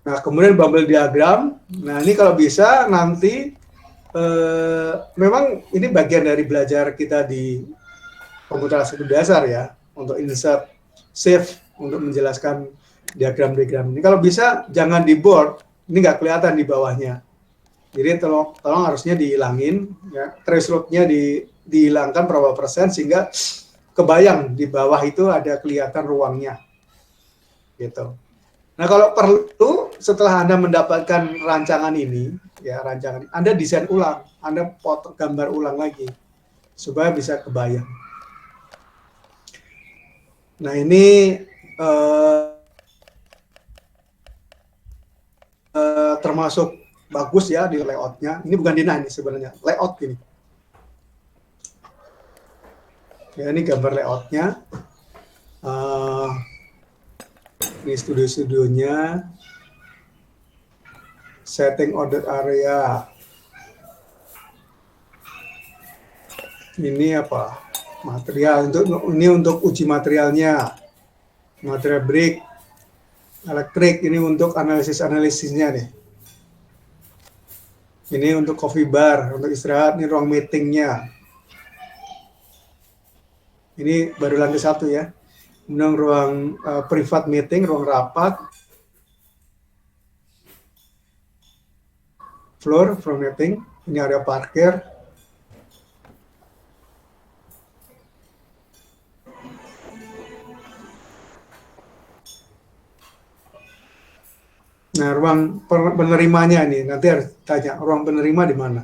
Nah, kemudian bubble diagram. Nah, ini kalau bisa nanti memang ini bagian dari belajar kita di komputer dasar ya, untuk insert, save, untuk menjelaskan diagram-diagram ini. Kalau bisa jangan di board, ini nggak kelihatan di bawahnya. Jadi tolong harusnya dihilangin, ya, threshold-nya dihilangkan berapa persen sehingga kebayang di bawah itu ada kelihatan ruangnya, gitu. Nah, kalau perlu setelah Anda mendapatkan rancangan ini, ya rancangan, Anda desain ulang, Anda foto gambar ulang lagi supaya bisa kebayang. Nah, ini termasuk bagus ya di layoutnya. Ini bukan desain ini sebenarnya, layout ini. Ya, ini gambar layoutnya. Ini studio-studionya. Setting order area. Ini apa? Material untuk uji materialnya. Material break, elektrik ini untuk analisisnya nih. Ini untuk coffee bar, untuk istirahat, ini ruang meetingnya. Ini baru lantai 1 ya. Kemudian ruang privat meeting, ruang rapat. Floor meeting, ini area parkir. Nah, ruang penerimanya ini nanti harus tanya ruang penerima di mana.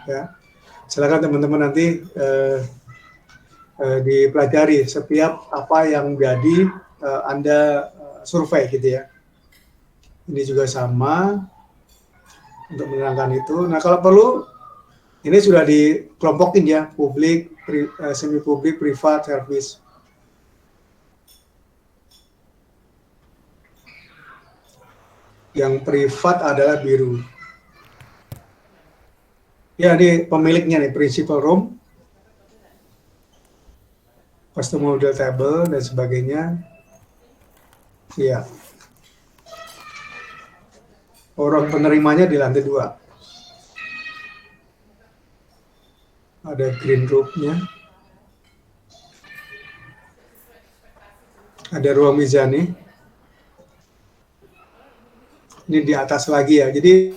Ya, silakan teman-teman nanti dipelajari setiap apa yang jadi Anda survei gitu ya. Ini juga sama untuk menerangkan itu. Nah, kalau perlu ini sudah dikelompokin ya, publik, semi publik, privat, service. Yang privat adalah biru. Ya, ini pemiliknya nih, principal room, customer model table, dan sebagainya. Iya. Orang penerimanya di lantai 2. Ada green room-nya. Ada ruang mizani. Ini di atas lagi ya. Jadi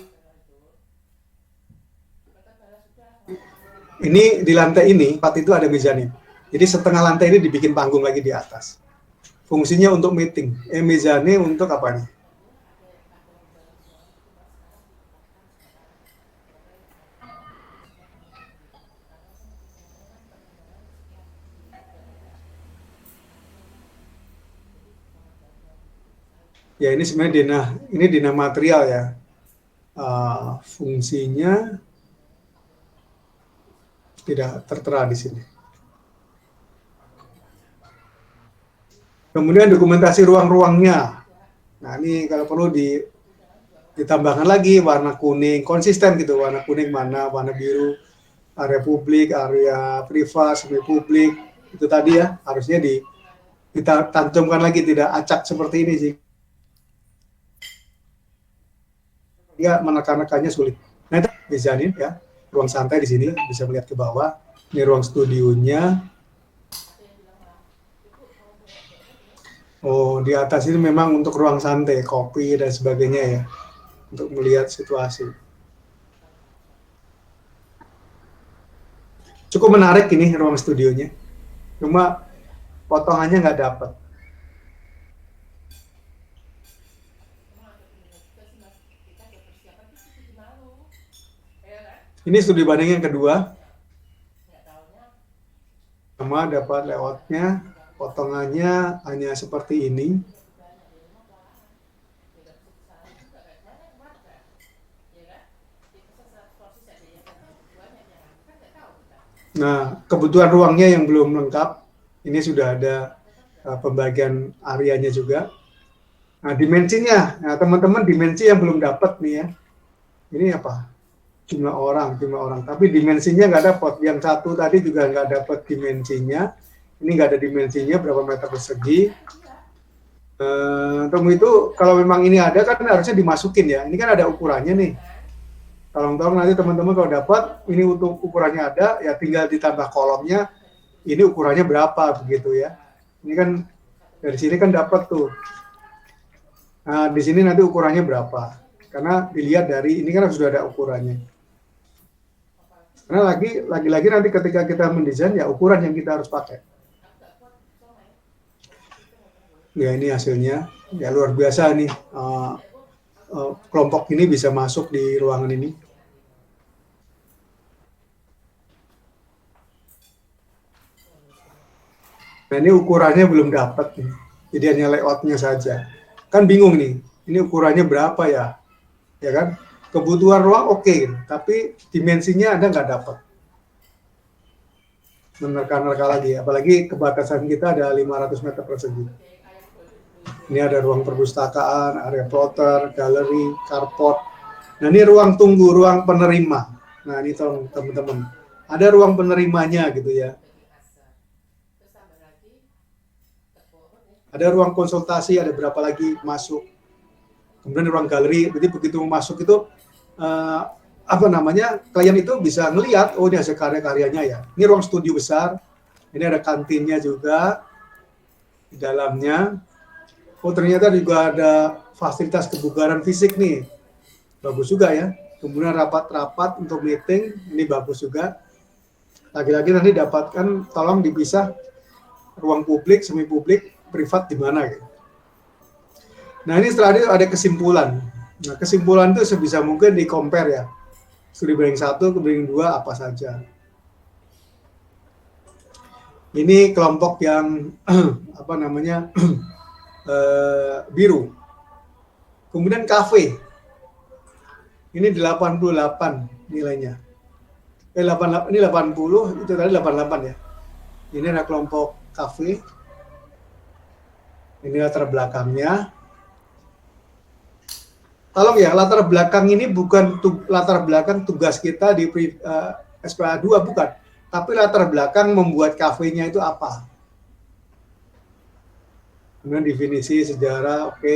ini di lantai ini, 4 itu ada mizani. Jadi setengah lantai ini dibikin panggung lagi di atas. Fungsinya untuk meeting. Mizani untuk apa nih? Ya, ini sebenarnya dina material ya. Fungsinya tidak tertera di sini. Kemudian dokumentasi ruang-ruangnya. Nah, ini kalau perlu ditambahkan lagi warna kuning, konsisten gitu, warna kuning mana, warna biru, area publik, area privat, semi publik, itu tadi ya, harusnya kita cantumkan lagi, tidak acak seperti ini sih. Ya, menekan-nekannya sulit. Nah, itu mezanin ya, ruang santai di sini bisa melihat ke bawah. Ini ruang studionya. Oh, di atas ini memang untuk ruang santai, kopi dan sebagainya ya, untuk melihat situasi. Cukup menarik ini ruang studionya. Cuma potongannya nggak dapat. Ini studi banding yang kedua. Sama dapat layoutnya, potongannya hanya seperti ini. Nah, kebutuhan ruangnya yang belum lengkap, ini sudah ada pembagian areanya juga. Nah, dimensinya, nah teman-teman dimensi yang belum dapat nih ya. Ini apa? Jumlah orang. Tapi dimensinya nggak dapat. Yang satu tadi juga nggak dapat dimensinya. Ini nggak ada dimensinya berapa meter persegi. Tunggu itu kalau memang ini ada kan harusnya dimasukin ya. Ini kan ada ukurannya nih. Tolong nanti teman-teman kalau dapat ini untuk ukurannya ada, ya tinggal ditambah kolomnya. Ini ukurannya berapa begitu ya. Ini kan dari sini kan dapat tuh. Nah, di sini nanti ukurannya berapa? Karena dilihat dari ini kan sudah ada ukurannya. Karena lagi-lagi nanti ketika kita mendesain ya ukuran yang kita harus pakai. Ya ini hasilnya, ya luar biasa nih. Kelompok ini bisa masuk di ruangan ini. Nah ini ukurannya belum dapat nih. Jadi hanya layoutnya saja. Kan bingung nih, ini ukurannya berapa ya? Ya kan? Kebutuhan ruang oke, tapi dimensinya Anda nggak dapat. Menerka-nerka lagi, apalagi kebatasan kita ada 500 meter persegi. Ini ada ruang perpustakaan, area plotter, galeri, carport. Nah ini ruang tunggu, ruang penerima. Nah ini tolong teman-teman, ada ruang penerimanya gitu ya. Ada ruang konsultasi, ada berapa lagi masuk. Kemudian ruang galeri, jadi begitu masuk itu klien itu bisa ngelihat, oh ini hasil karya-karyanya ya. Ini ruang studio besar, ini ada kantinnya juga di dalamnya. Oh ternyata juga ada fasilitas kebugaran fisik nih, bagus juga ya. Kemudian rapat-rapat untuk meeting, ini bagus juga. Lagi-lagi nanti dapatkan, tolong dipisah ruang publik, semi publik, privat di mana gitu. Nah ini setelah itu ada kesimpulan. Nah kesimpulan itu sebisa mungkin di compare ya. Studi banding 1 ke banding 2 apa saja. Ini kelompok yang biru. Kemudian kafe. Ini 88 nilainya. Ini 80, itu tadi 88 ya. Ini ada kelompok kafe. Ini latar belakangnya. Tolong ya, latar belakang ini bukan latar belakang tugas kita di SPA 2, bukan. Tapi latar belakang membuat kafenya itu apa. Kemudian definisi, sejarah, oke.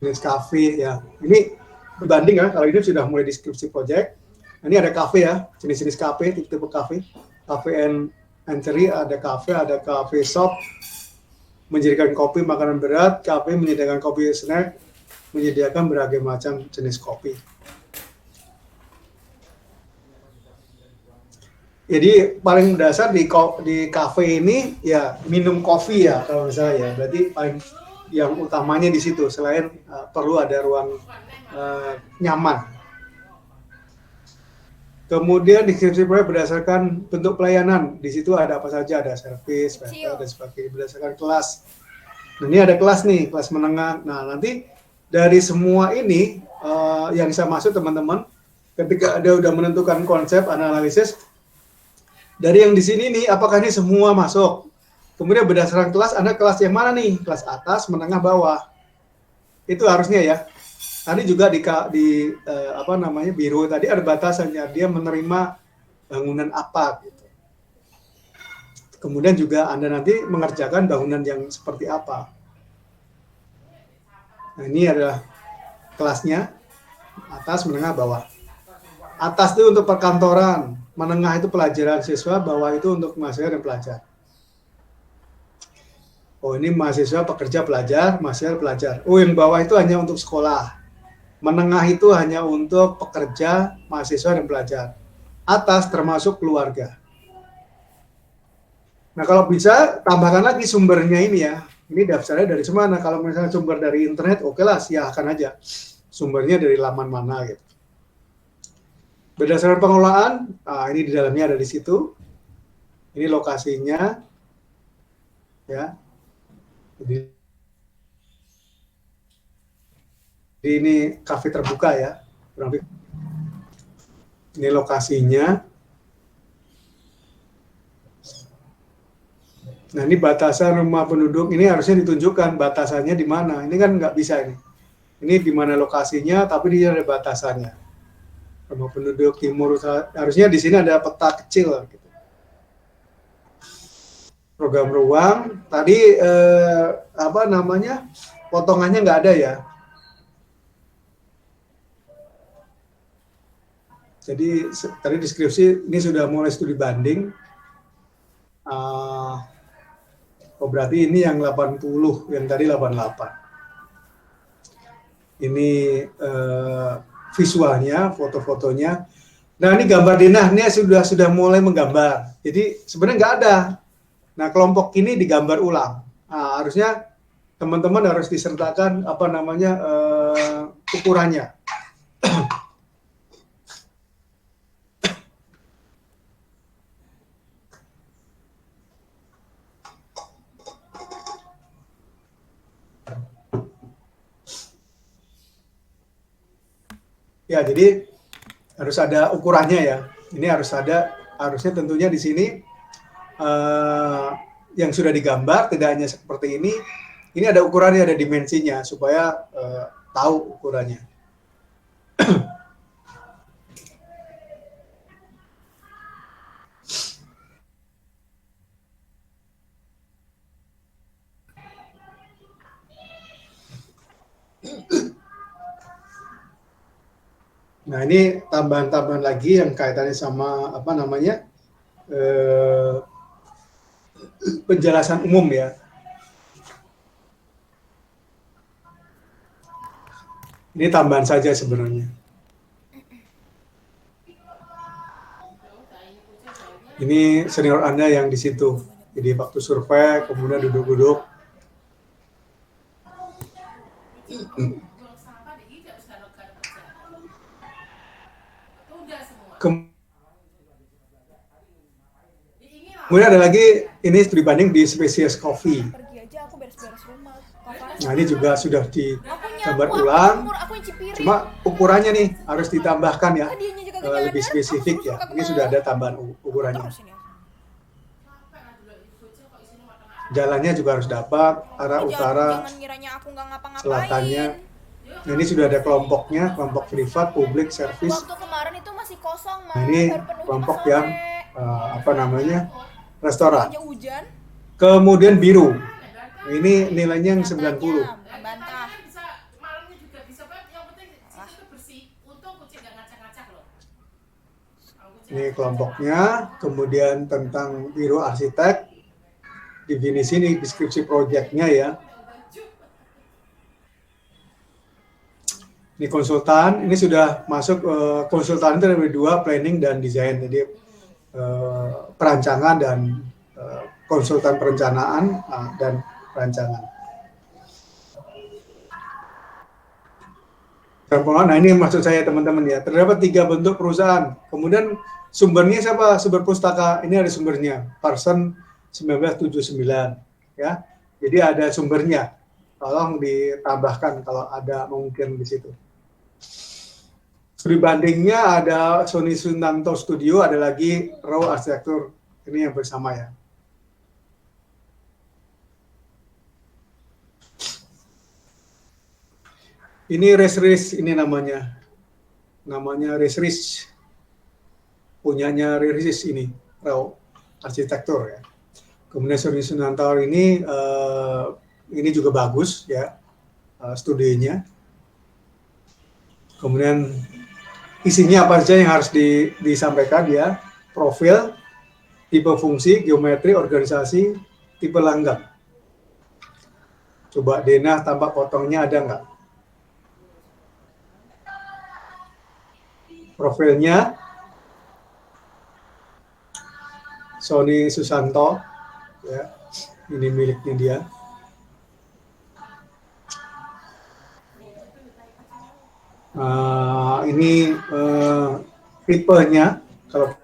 Jenis kafe ya. Ini berbanding ya, kalau ini sudah mulai deskripsi project. Ini ada kafe ya, jenis-jenis kafe, tipe-tipe kafe. Cafe and entry, ada cafe shop, menyediakan kopi makanan berat, kafe menyediakan kopi snack, menyediakan berbagai macam jenis kopi. Jadi paling dasar di kafe ini ya minum kopi ya kalau misalnya ya, berarti paling yang utamanya di situ, selain perlu ada ruang nyaman. Kemudian deskripsi proyek berdasarkan bentuk pelayanan. Di situ ada apa saja, ada servis, dan sebagainya, berdasarkan kelas. Nah, ini ada kelas nih, kelas menengah. Nah, nanti dari semua ini yang bisa masuk teman-teman, ketika Anda udah menentukan konsep analisis, dari yang di sini nih, apakah ini semua masuk? Kemudian berdasarkan kelas, Anda kelas yang mana nih? Kelas atas, menengah, bawah. Itu harusnya ya. Tadi juga apa namanya biro tadi ada batasannya, dia menerima bangunan apa gitu. Kemudian juga Anda nanti mengerjakan bangunan yang seperti apa. Nah, ini adalah kelasnya, atas, menengah, bawah. Atas itu untuk perkantoran, menengah itu pelajaran siswa, bawah itu untuk mahasiswa dan pelajar. Oh, ini mahasiswa, pekerja, pelajar, mahasiswa, pelajar. Oh, yang bawah itu hanya untuk sekolah. Menengah itu hanya untuk pekerja, mahasiswa, dan pelajar. Atas termasuk keluarga. Nah, kalau bisa tambahkan lagi sumbernya ini ya. Ini daftarnya dari mana? Kalau misalnya sumber dari internet, oke lah, silahkan aja. Sumbernya dari laman mana gitu. Berdasarkan pengelolaan, ini di dalamnya ada di situ. Ini lokasinya, ya. Jadi ini kafe terbuka ya. Ini lokasinya. Nah, ini batasan rumah penduduk, ini harusnya ditunjukkan batasannya di mana. Ini kan nggak bisa ini. Ini di mana lokasinya, tapi dia ada batasannya. Rumah penduduk timur, harusnya di sini ada peta kecil. Gitu. Program ruang, tadi apa namanya, potongannya nggak ada ya. Jadi tadi deskripsi ini sudah mulai studi banding. Oh, berarti ini yang 80, yang tadi 88. Ini visualnya, foto-fotonya. Nah, ini gambar Dinah, ini sudah mulai menggambar. Jadi sebenarnya nggak ada. Nah, kelompok ini digambar ulang. Nah, harusnya teman-teman harus disertakan apa namanya ukurannya. Ya, jadi harus ada ukurannya ya. Ini harusnya tentunya di sini yang sudah digambar tidak hanya seperti ini ada ukurannya, ada dimensinya supaya tahu ukurannya. Nah, ini tambahan-tambahan lagi yang kaitannya sama apa namanya penjelasan umum ya. Ini tambahan saja sebenarnya. Ini senior Anda yang di situ. Jadi waktu survei, kemudian duduk-duduk. Kemudian ada lagi, ini studi banding di spesies coffee. Nah, ini juga sudah digambar ulang. Cuma ukurannya nih harus ditambahkan ya, lebih spesifik ya. Ini sudah ada tambahan ukurannya. Jalannya juga harus dapat, arah utara, selatannya. Nah, ini sudah ada kelompoknya, kelompok privat, publik, servis. Nah, ini kelompok yang apa namanya, restoran. Kemudian biru. Ini nilainya yang 90. Ini kelompoknya, kemudian tentang biro arsitek, definisi ini deskripsi proyeknya ya. Ini konsultan, ini sudah masuk konsultan itu ada dua, planning dan desain. Jadi perancangan dan konsultan perencanaan dan perancangan. Nah, ini maksud saya teman-teman ya. Terdapat 3 bentuk perusahaan. Kemudian sumbernya siapa? Sumber pustaka. Ini ada sumbernya. Parson 1979 ya. Jadi ada sumbernya. Tolong ditambahkan kalau ada mungkin di situ. Studi bandingnya ada Sony Sunanto Studio, ada lagi Raw Arsitektur. Ini yang bersama ya. Ini Resris, ini namanya Resris, punyanya Resris ini, Raw Arsitektur ya. Kemudian Sony Sunantar ini juga bagus ya, studinya. Kemudian isinya apa saja yang harus disampaikan ya, profil, tipe fungsi, geometri, organisasi, tipe langgam. Coba Dena tampak potongnya ada nggak? Profilnya Sony Susanto, ya, ini miliknya dia. Ini tipenya, kalau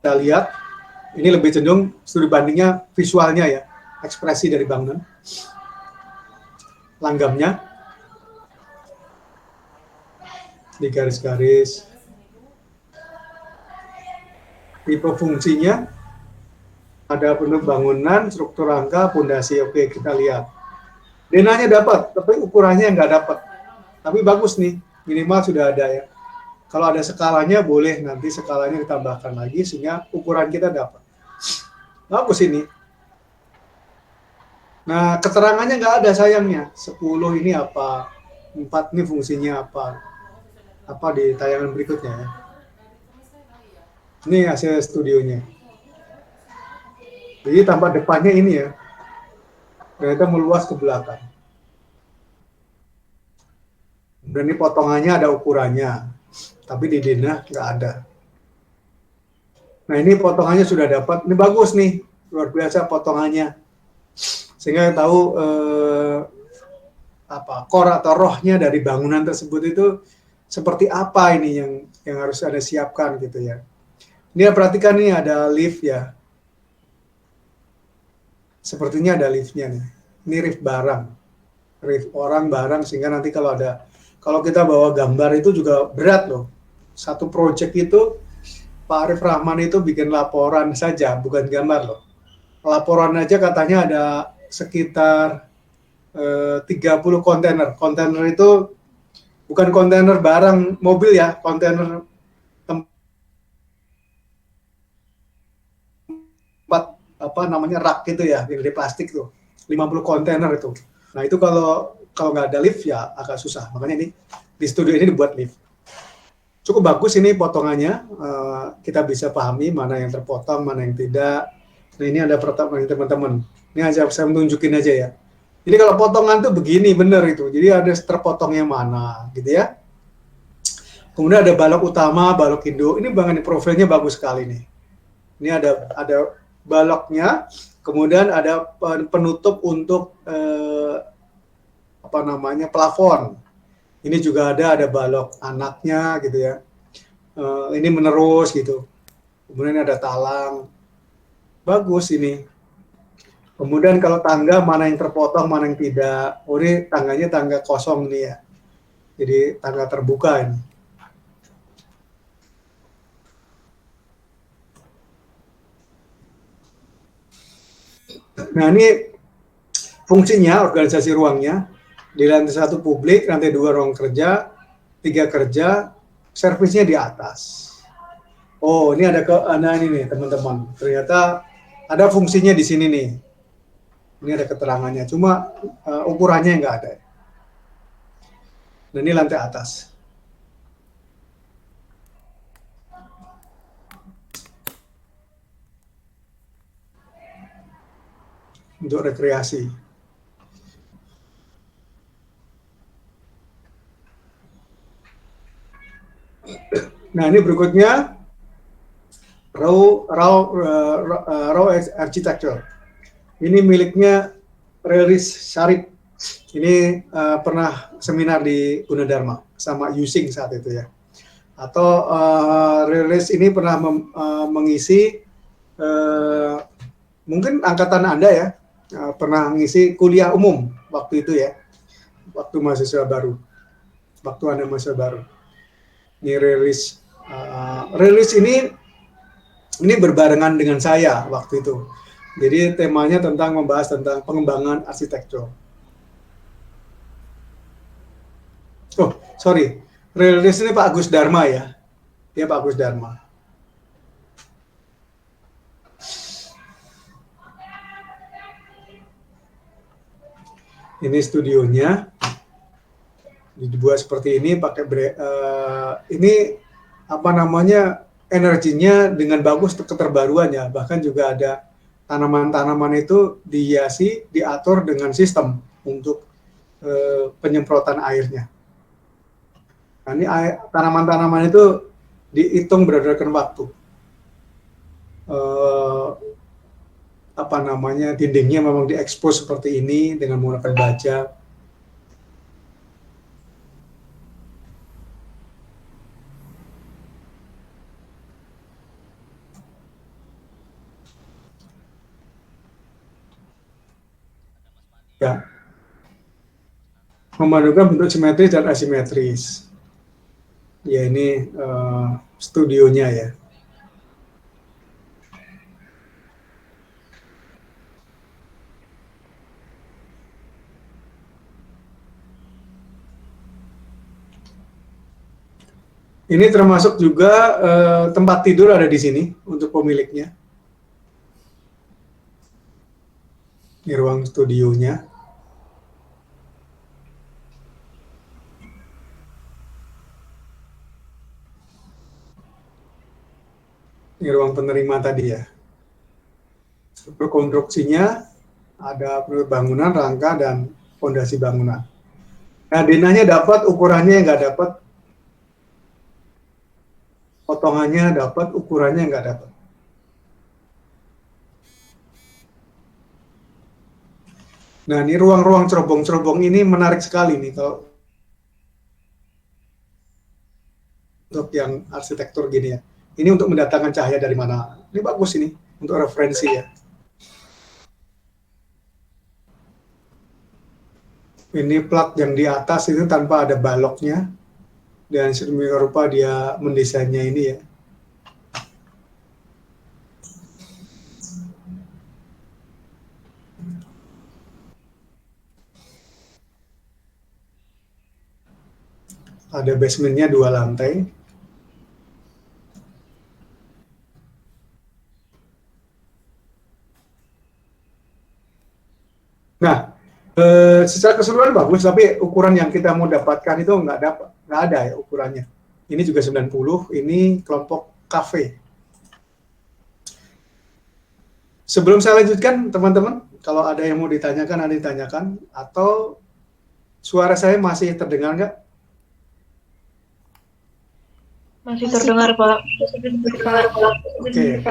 kita lihat, ini lebih cenderung studi bandingnya visualnya ya, ekspresi dari bangunan. Langgamnya di garis-garis. Tipe fungsinya ada penuh bangunan, struktur rangka, pondasi. Oke, kita lihat. Denanya dapat, tapi ukurannya nggak dapat. Tapi bagus nih, minimal sudah ada ya. Kalau ada skalanya boleh nanti skalanya ditambahkan lagi sehingga ukuran kita dapat. Bagus ini. Nah, keterangannya nggak ada sayangnya. 10 ini apa, 4 ini fungsinya apa. Apa di tayangan berikutnya ya. Ini hasil studionya. Jadi tampak depannya ini ya. Ternyata meluas ke belakang. Dan ini potongannya ada ukurannya. Tapi di Dena nggak ada. Nah ini potongannya sudah dapat, ini bagus nih, luar biasa potongannya. Sehingga tahu core atau rohnya dari bangunan tersebut itu seperti apa ini yang harus Anda siapkan gitu ya. Ini perhatikan nih ada lift ya. Sepertinya ada liftnya nih. Ini lift barang, lift orang barang sehingga nanti kalau kita bawa gambar itu juga berat loh. Satu project itu Pak Arif Rahman itu bikin laporan saja, bukan gambar loh. Laporan aja katanya ada sekitar 30 kontainer. Kontainer itu bukan kontainer barang mobil ya, kontainer tempat rak gitu ya, dari plastik tuh. 50 kontainer itu. Nah, itu kalau nggak ada lift ya agak susah. Makanya ini di studio ini dibuat lift. Cukup bagus ini potongannya, kita bisa pahami mana yang terpotong, mana yang tidak. Nah ini ada pertama teman-teman. Ini aja saya tunjukin aja ya. Jadi kalau potongan tuh begini bener itu. Jadi ada terpotongnya mana, gitu ya. Kemudian ada balok utama, balok induk. Ini bangunan profilnya bagus sekali nih. Ini ada baloknya, kemudian ada penutup untuk plafon. Ini juga ada balok anaknya gitu ya. Ini menerus gitu. Kemudian ada talang. Bagus ini. Kemudian kalau tangga mana yang terpotong, mana yang tidak. Oh ini tangganya tangga kosong nih ya. Jadi tangga terbuka ini. Nah ini fungsinya, organisasi ruangnya. Di lantai 1 publik, lantai 2 ruang kerja, 3 kerja, servisnya di atas. Oh, ini ada ini nih teman-teman. Ternyata ada fungsinya di sini nih. Ini ada keterangannya, cuma ukurannya nggak ada. Dan ini lantai atas. Untuk rekreasi. Nah ini berikutnya Raw Architecture. Ini miliknya Relis Syarif. Ini pernah seminar di Gunadarma sama Yusing saat itu ya. Atau Relis ini pernah mengisi mungkin angkatan Anda ya, pernah mengisi kuliah umum waktu itu ya, waktu mahasiswa baru, waktu Anda mahasiswa baru. Ini rilis ini berbarengan dengan saya waktu itu. Jadi temanya membahas tentang pengembangan arsitektur. Oh, sorry. Rilis ini Pak Agus Dharma ya. Dia Pak Agus Dharma. Ini studionya. Dibuat seperti ini pakai ini apa namanya, energinya dengan bagus keterbaruannya, bahkan juga ada tanaman-tanaman itu dihiasi, diatur dengan sistem untuk penyemprotan airnya. Nah, ini tanaman-tanaman itu dihitung berdasarkan waktu. Apa namanya, dindingnya memang diekspos seperti ini dengan menggunakan baja. Ya, memadukan bentuk simetris dan asimetris. Ya, ini studionya ya. Ini termasuk juga tempat tidur ada di sini untuk pemiliknya. Ini ruang studionya. Ini ruang penerima tadi ya. Struktur konstruksinya ada bangunan, rangka, dan fondasi bangunan. Nah, denahnya dapat, ukurannya nggak dapat, potongannya dapat, ukurannya nggak dapat. Nah, ini ruang-ruang cerobong-cerobong ini menarik sekali nih kalau untuk yang arsitektur gini ya. Ini untuk mendatangkan cahaya dari mana? Ini bagus ini untuk referensi ya. Ini plat yang di atas itu tanpa ada baloknya, dan sedemikian rupa dia mendesainnya ini ya. Ada basementnya 2 lantai. Nah, secara keseluruhan bagus, tapi ukuran yang kita mau dapatkan itu nggak ada ya ukurannya. Ini juga 90, ini kelompok kafe. Sebelum saya lanjutkan, teman-teman, kalau ada yang mau ditanyakan, ada ditanyakan, atau suara saya masih terdengar nggak? Masih terdengar, Pak. Oke.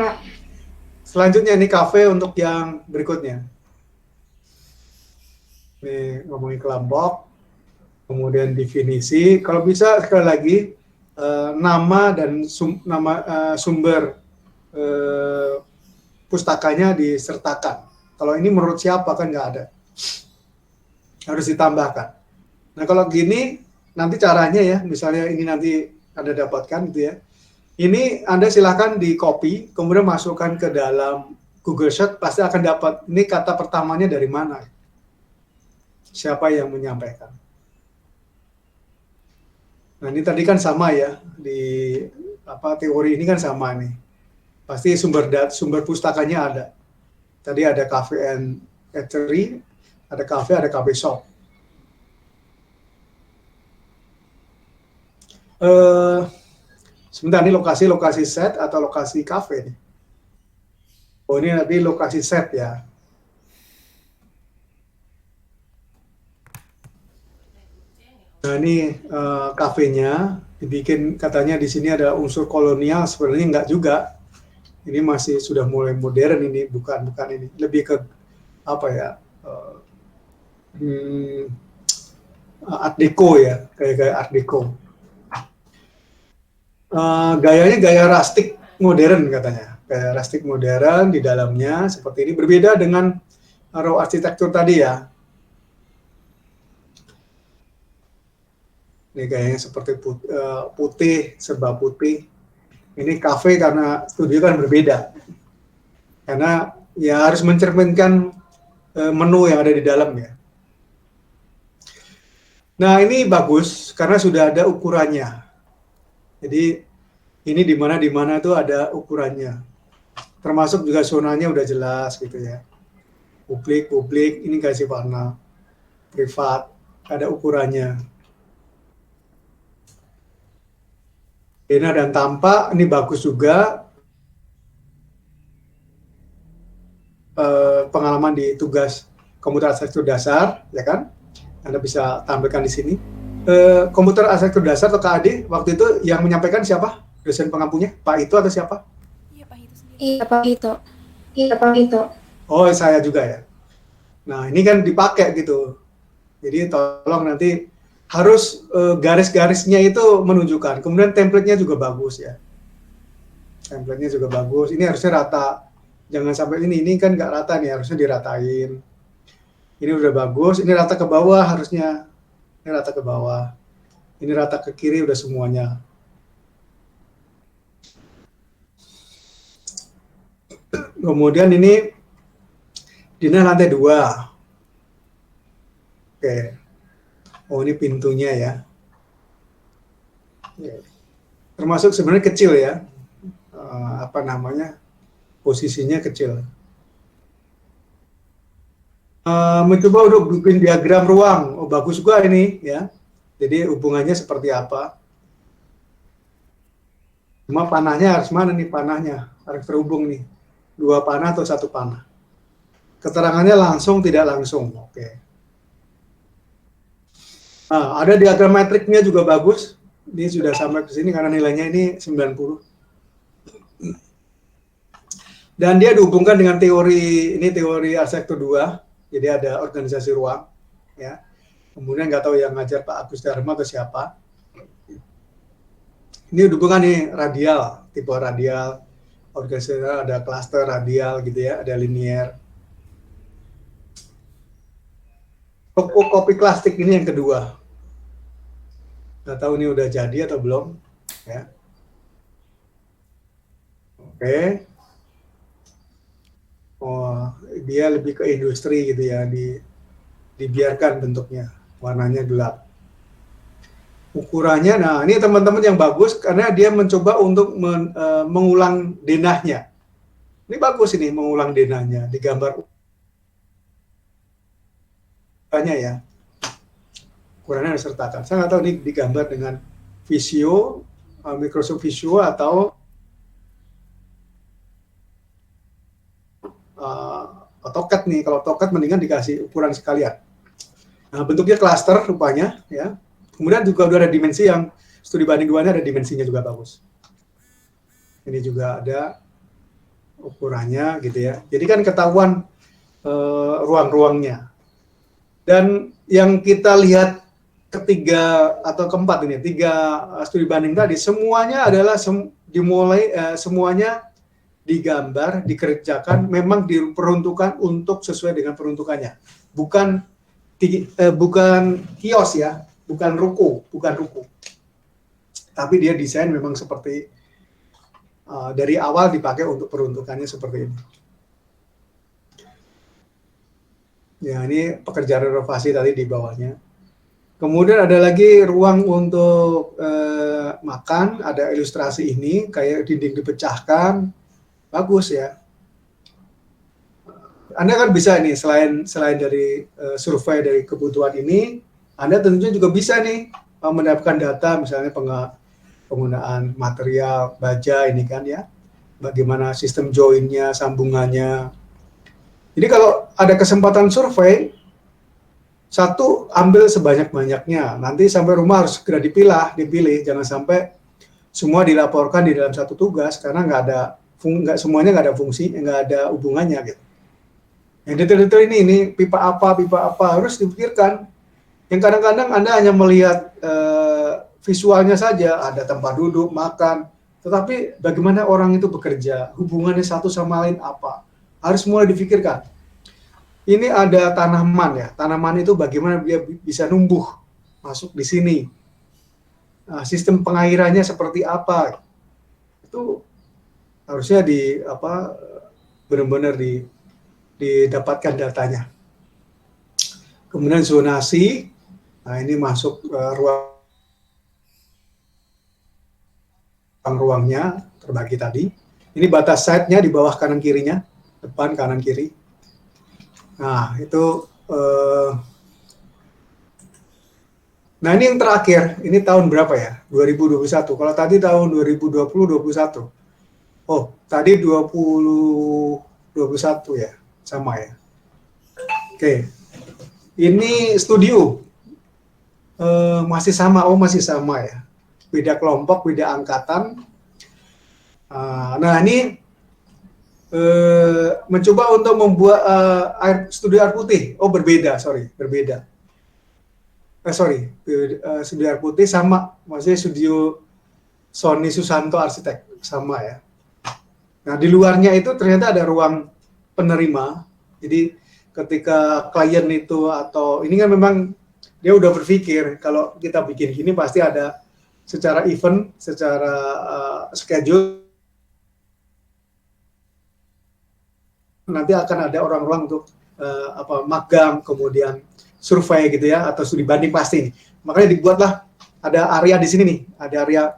Selanjutnya ini kafe untuk yang berikutnya. Ini ngomongin kelompok, kemudian definisi. Kalau bisa sekali lagi nama dan sumber pustakanya disertakan. Kalau ini menurut siapa kan nggak ada, harus ditambahkan. Nah, kalau gini nanti caranya ya, misalnya ini nanti Anda dapatkan gitu ya. Ini Anda silahkan di copy, kemudian masukkan ke dalam Google Sheet, pasti akan dapat ini kata pertamanya dari mana. Siapa yang menyampaikan. Nah, ini tadi kan sama ya, di teori ini kan sama nih. Pasti sumber pustakanya ada. Tadi ada cafe and eatery, ada cafe shop. Sebentar, ini lokasi set atau lokasi cafe nih? Oh, ini nanti lokasi set ya. Nah, ini kafenya dibikin, katanya di sini ada unsur kolonial, sebenarnya enggak juga. Ini masih sudah mulai modern, ini bukan ini, lebih ke apa ya? Art Deco ya, kayak Art Deco. Gayanya gaya rustic modern katanya, kayak rustic modern di dalamnya seperti ini, berbeda dengan raw arsitektur tadi ya. Ini gayanya seperti putih, serba putih. Ini kafe karena studio kan berbeda, karena ya harus mencerminkan menu yang ada di dalam ya. Nah, ini bagus karena sudah ada ukurannya. Jadi ini di mana itu ada ukurannya. Termasuk juga zonanya udah jelas gitu ya. Publik, ini kasih warna. Privat, ada ukurannya. Dena dan tampak, ini bagus juga. Pengalaman di tugas komputer arsitektur dasar, ya kan? Anda bisa tampilkan di sini. Komputer arsitektur dasar atau KAD, waktu itu yang menyampaikan siapa? Dosen pengampunya? Pak Ito atau siapa? Iya, Pak Hito sendiri. Iya, Pak Hito. Iya, Pak Ito. Oh, saya juga ya. Nah, ini kan dipakai gitu. Jadi tolong nanti harus garis-garisnya itu menunjukkan. Kemudian template-nya juga bagus ya. Template-nya juga bagus. Ini harusnya rata. Jangan sampai ini kan nggak rata nih, harusnya diratain. Ini udah bagus, ini rata ke bawah harusnya. Ini rata ke bawah. Ini rata ke kiri udah semuanya. Kemudian ini Dina lantai 2. Oke. Oh, ini pintunya ya. Termasuk sebenarnya kecil ya. Apa namanya? Posisinya kecil. Mencoba untuk bikin diagram ruang. Oh, bagus juga ini ya. Jadi hubungannya seperti apa? Cuma panahnya harus mana nih panahnya? Harus terhubung nih. 2 panah atau 1 panah. Keterangannya langsung tidak langsung. Oke. Nah, ada diagram metriknya juga bagus. Ini sudah sampai ke sini karena nilainya ini 90. Dan dia dihubungkan dengan teori, ini teori arsitektur 2. Jadi ada organisasi ruang. Ya. Kemudian nggak tahu yang ngajar Pak Agus Dharma atau siapa. Ini hubungan nih radial, tipe radial. Organisasi ada klaster radial gitu ya, ada linier. Kopi plastik ini yang kedua. Nggak tahu ini udah jadi atau belum. Ya. Oke. Oh, dia lebih ke industri gitu ya, dibiarkan bentuknya, warnanya gelap. Ukurannya, nah ini teman-teman yang bagus karena dia mencoba untuk mengulang denahnya. Ini bagus ini mengulang denahnya, digambar ukurannya ya. Ukurannya disertakan. Saya nggak tahu ini digambar dengan Visio, Microsoft Visio atau AutoCAD nih. Kalau AutoCAD mendingan dikasih ukuran sekalian. Nah, bentuknya klaster rupanya ya. Kemudian juga udah ada dimensi yang studi banding 2-nya ada dimensinya juga bagus. Ini juga ada ukurannya gitu ya. Jadi kan ketahuan ruang-ruangnya. Dan yang kita lihat ketiga atau keempat ini, 3 studi banding tadi, semuanya adalah semuanya digambar, dikerjakan, memang diperuntukkan untuk sesuai dengan peruntukannya. Bukan kios ya, bukan ruko. Tapi dia desain memang seperti dari awal dipakai untuk peruntukannya seperti ini. Ya, ini pekerjaan renovasi tadi di bawahnya. Kemudian ada lagi ruang untuk makan, ada ilustrasi ini, kayak dinding dipecahkan, bagus ya. Anda kan bisa nih, selain dari survei dari kebutuhan ini, Anda tentunya juga bisa nih mendapatkan data, misalnya penggunaan material, baja ini kan ya, bagaimana sistem join-nya, sambungannya. Jadi kalau ada kesempatan survei, satu ambil sebanyak-banyaknya. Nanti sampai rumah harus segera dipilih, jangan sampai semua dilaporkan di dalam satu tugas karena semuanya nggak ada fungsi, nggak ada hubungannya gitu. Yang detail-detail ini pipa apa harus dipikirkan. Yang kadang-kadang Anda hanya melihat visualnya saja, ada tempat duduk, makan, tetapi bagaimana orang itu bekerja, hubungannya satu sama lain apa, harus mulai dipikirkan. Ini ada tanaman ya, tanaman itu bagaimana dia bisa numbuh masuk di sini. Nah, sistem pengairannya seperti apa, itu harusnya benar-benar didapatkan datanya. Kemudian zonasi, Nah, ini masuk ruang-ruangnya terbagi tadi. Ini batas side-nya di bawah kanan kirinya, depan kanan kiri. Nah, itu nah ini yang terakhir, ini tahun berapa ya? 2021. Kalau tadi tahun 2020-21. Oh, tadi 2021 ya, sama ya. Oke, ini studio masih sama, masih sama ya. Beda kelompok, beda angkatan. Nah ini mencoba untuk membuat studio air putih. Oh berbeda, berbeda. Studio air putih sama, maksudnya studio Sony Susanto Arsitek sama ya. Nah di luarnya itu ternyata ada ruang penerima. Jadi ketika klien itu atau ini kan memang dia udah berpikir kalau kita bikin gini pasti ada secara event, secara schedule nanti akan ada orang-orang untuk magang, kemudian survei gitu ya, atau studi banding pasti. Makanya dibuatlah ada area di sini nih, ada area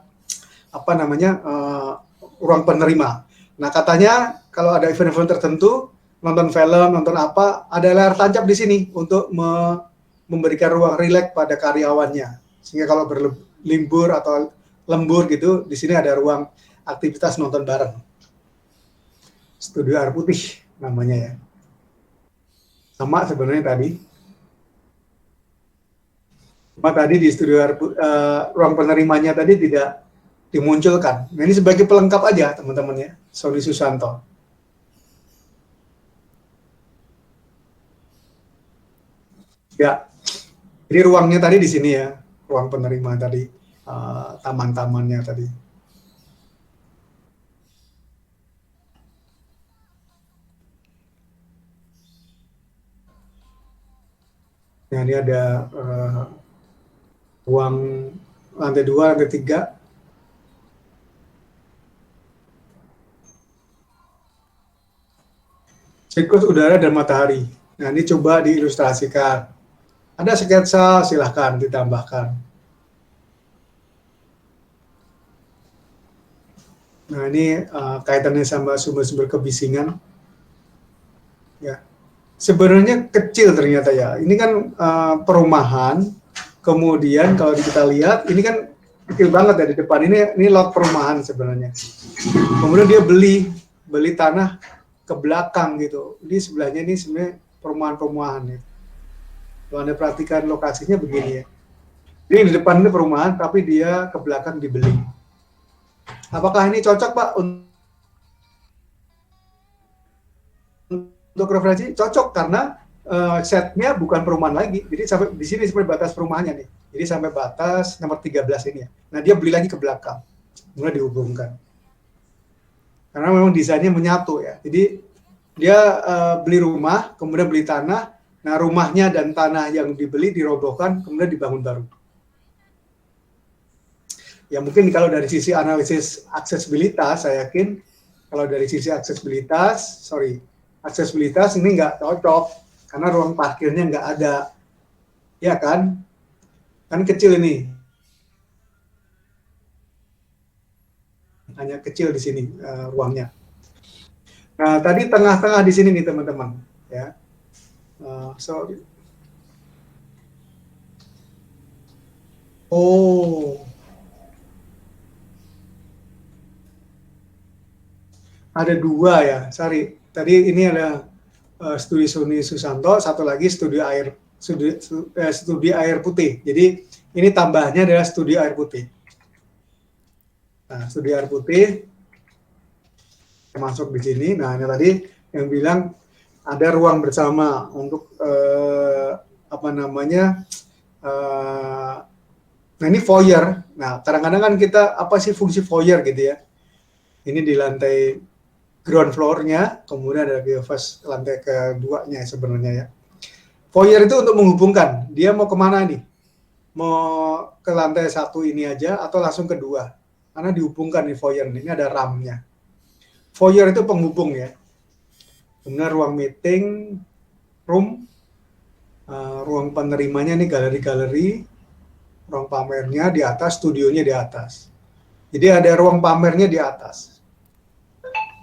apa namanya ruang penerima. Nah katanya kalau ada event-event tertentu, nonton film, nonton apa, ada layar tancap di sini untuk memberikan ruang rileks pada karyawannya. Sehingga kalau berlibur atau lembur gitu, di sini ada ruang aktivitas nonton bareng. Studio air putih namanya ya. Sama sebenarnya tadi. Cuma tadi di studio ruang penerimanya tadi tidak dimunculkan. Nah, ini sebagai pelengkap aja teman-teman ya, Sony Susanto. Ya, jadi ruangnya tadi di sini ya, ruang penerima tadi, taman-tamannya tadi. Nah, ini ada ruang lantai 2, lantai 3. Siklus udara dan matahari. Nah, ini coba diilustrasikan. Ada sketsa, silahkan ditambahkan. Nah, ini kaitannya sama sumber-sumber kebisingan. Ya, sebenarnya kecil ternyata ya. Ini kan perumahan. Kemudian kalau kita lihat, ini kan kecil banget ya di depan. Ini lot perumahan sebenarnya. Kemudian dia beli tanah ke belakang gitu. Di sebelahnya ini sebenarnya perumahan-perumahan ya. Kalau Anda perhatikan lokasinya begini ya. Ini di depan ini perumahan, tapi dia ke belakang dibeli. Apakah ini cocok Pak untuk referensi? Cocok karena setnya bukan perumahan lagi. Jadi sampai di sini seperti batas perumahannya nih. Jadi sampai batas nomor 13 ini ya. Nah dia beli lagi ke belakang, mulai dihubungkan. Karena memang desainnya menyatu ya. Jadi dia beli rumah, kemudian beli tanah. Nah rumahnya dan tanah yang dibeli dirobohkan, kemudian dibangun baru. Ya mungkin kalau dari sisi analisis aksesibilitas, saya yakin kalau dari sisi aksesibilitas ini nggak cocok karena ruang parkirnya nggak ada, ya kan kecil ini, hanya kecil di sini ruangnya. Nah tadi tengah-tengah di sini nih teman-teman, ya. Ada dua ya, tadi ini ada studi Sony Susanto, satu lagi studi air putih. Jadi ini tambahnya adalah studi air putih. Nah, studi air putih masuk di sini. Nah, ini tadi yang bilang ada ruang bersama untuk nah ini foyer. Nah, kadang-kadang kan kita apa sih fungsi foyer gitu ya? Ini di lantai ground floor-nya, kemudian ada geofence lantai keduanya sebenarnya ya. Foyer itu untuk menghubungkan, dia mau kemana nih? Mau ke lantai 1 ini aja atau langsung kedua? Karena dihubungkan nih foyer, ini ada RAM-nya. Foyer itu penghubung ya. Kemudian ruang meeting, room, ruang penerimanya nih galeri-galeri, ruang pamernya di atas, studionya di atas. Jadi ada ruang pamernya di atas.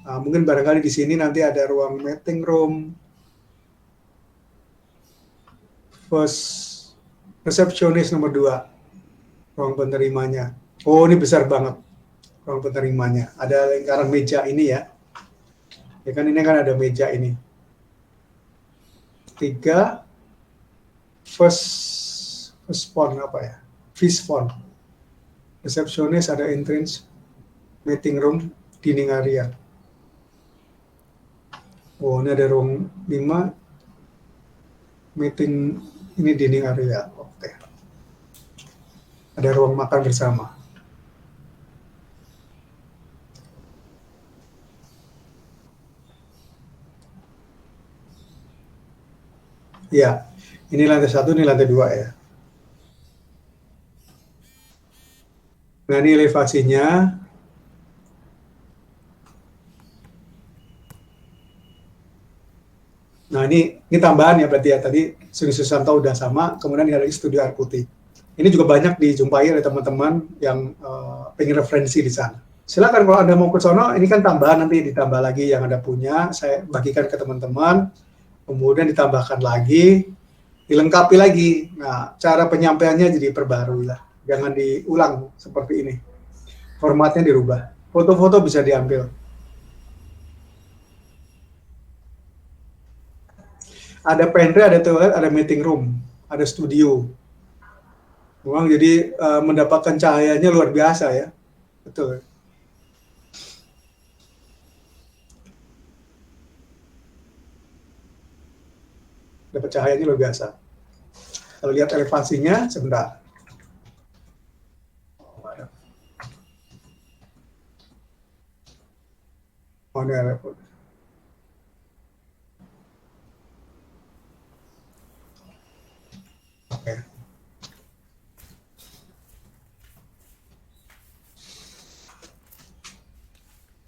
Mungkin barangkali di sini nanti ada ruang meeting room, first resepsionis nomor 2, ruang penerimanya. Oh, ini besar banget ruang penerimanya. Ada lingkaran meja ini ya. Ya kan ini kan ada meja ini. 3, first phone apa ya? Fish phone. Resepsionis ada entrance, meeting room, dining area. Oh, ini ada ruang 5, meeting ini dining area. Oke. Ada ruang makan bersama. Ya, ini lantai 1, ini lantai 2 ya. Nah, ini elevasinya. Nah, ini tambahan ya berarti ya. Tadi Suni Susanto udah sama, kemudian ada studio air putih. Ini juga banyak dijumpai oleh teman-teman yang pengen referensi di sana. Silakan kalau Anda mau ke sono, ini kan tambahan, nanti ditambah lagi yang Anda punya, saya bagikan ke teman-teman, kemudian ditambahkan lagi, dilengkapi lagi. Nah, cara penyampaiannya jadi perbarui lah. Jangan diulang seperti ini. Formatnya dirubah. Foto-foto bisa diambil. Ada pantry, ada toilet, ada meeting room, ada studio. Memang jadi mendapatkan cahayanya luar biasa ya. Betul. Dapat cahayanya luar biasa. Kalau lihat elevasinya, sebentar. Oh, ini elevasi. Oke.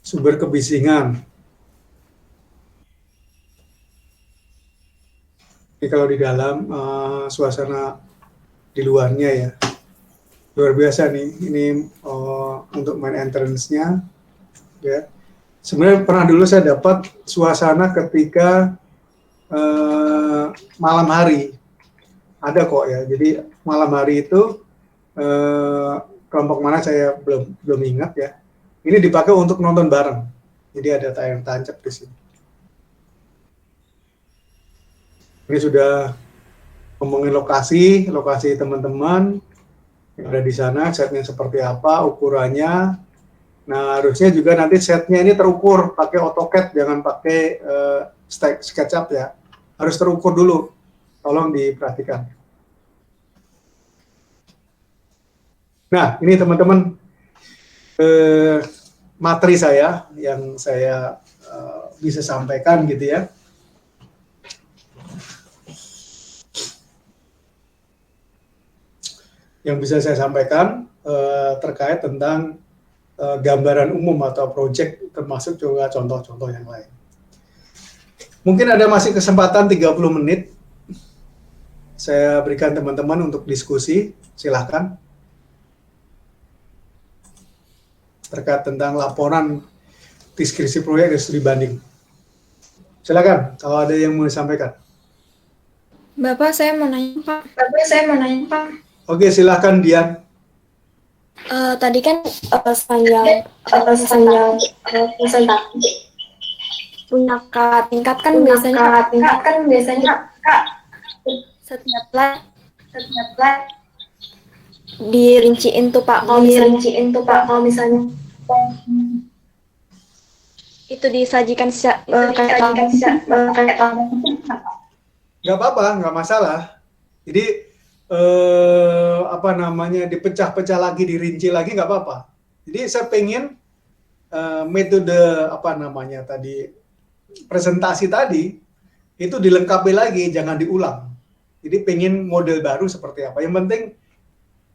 Sumber kebisingan. Ini kalau di dalam suasana di luarnya ya, luar biasa nih. Ini untuk main entrance-nya ya. Sebenarnya pernah dulu saya dapat suasana ketika malam hari, ada kok ya. Jadi malam hari itu kelompok mana saya belum ingat ya. Ini dipakai untuk nonton bareng. Jadi ada tayang tancap di sini. Ini sudah ngomongin lokasi teman-teman yang ada di sana, setnya seperti apa, ukurannya. Nah, harusnya juga nanti setnya ini terukur pakai AutoCAD, jangan pakai SketchUp ya. Harus terukur dulu, tolong diperhatikan. Nah, ini teman-teman materi saya yang saya bisa sampaikan gitu ya. Yang bisa saya sampaikan terkait tentang gambaran umum atau proyek, termasuk juga contoh-contoh yang lain. Mungkin ada masih kesempatan 30 menit. Saya berikan teman-teman untuk diskusi, silahkan. Terkait tentang laporan deskripsi proyek dan studi banding. Silakan, kalau ada yang mau disampaikan. Bapak, saya mau nanya, Pak. Oke, silakan Dian. Tadi kan sepanjang punya tingkat kan biasanya setiap slide dirinciin tuh Pak, kalau misalnya itu disajikan kayak Nggak apa-apa, nggak masalah. Jadi dipecah-pecah lagi, dirinci lagi, nggak apa-apa. Jadi saya pengen metode presentasi tadi itu dilengkapi lagi, jangan diulang. Jadi pengen model baru seperti apa. Yang penting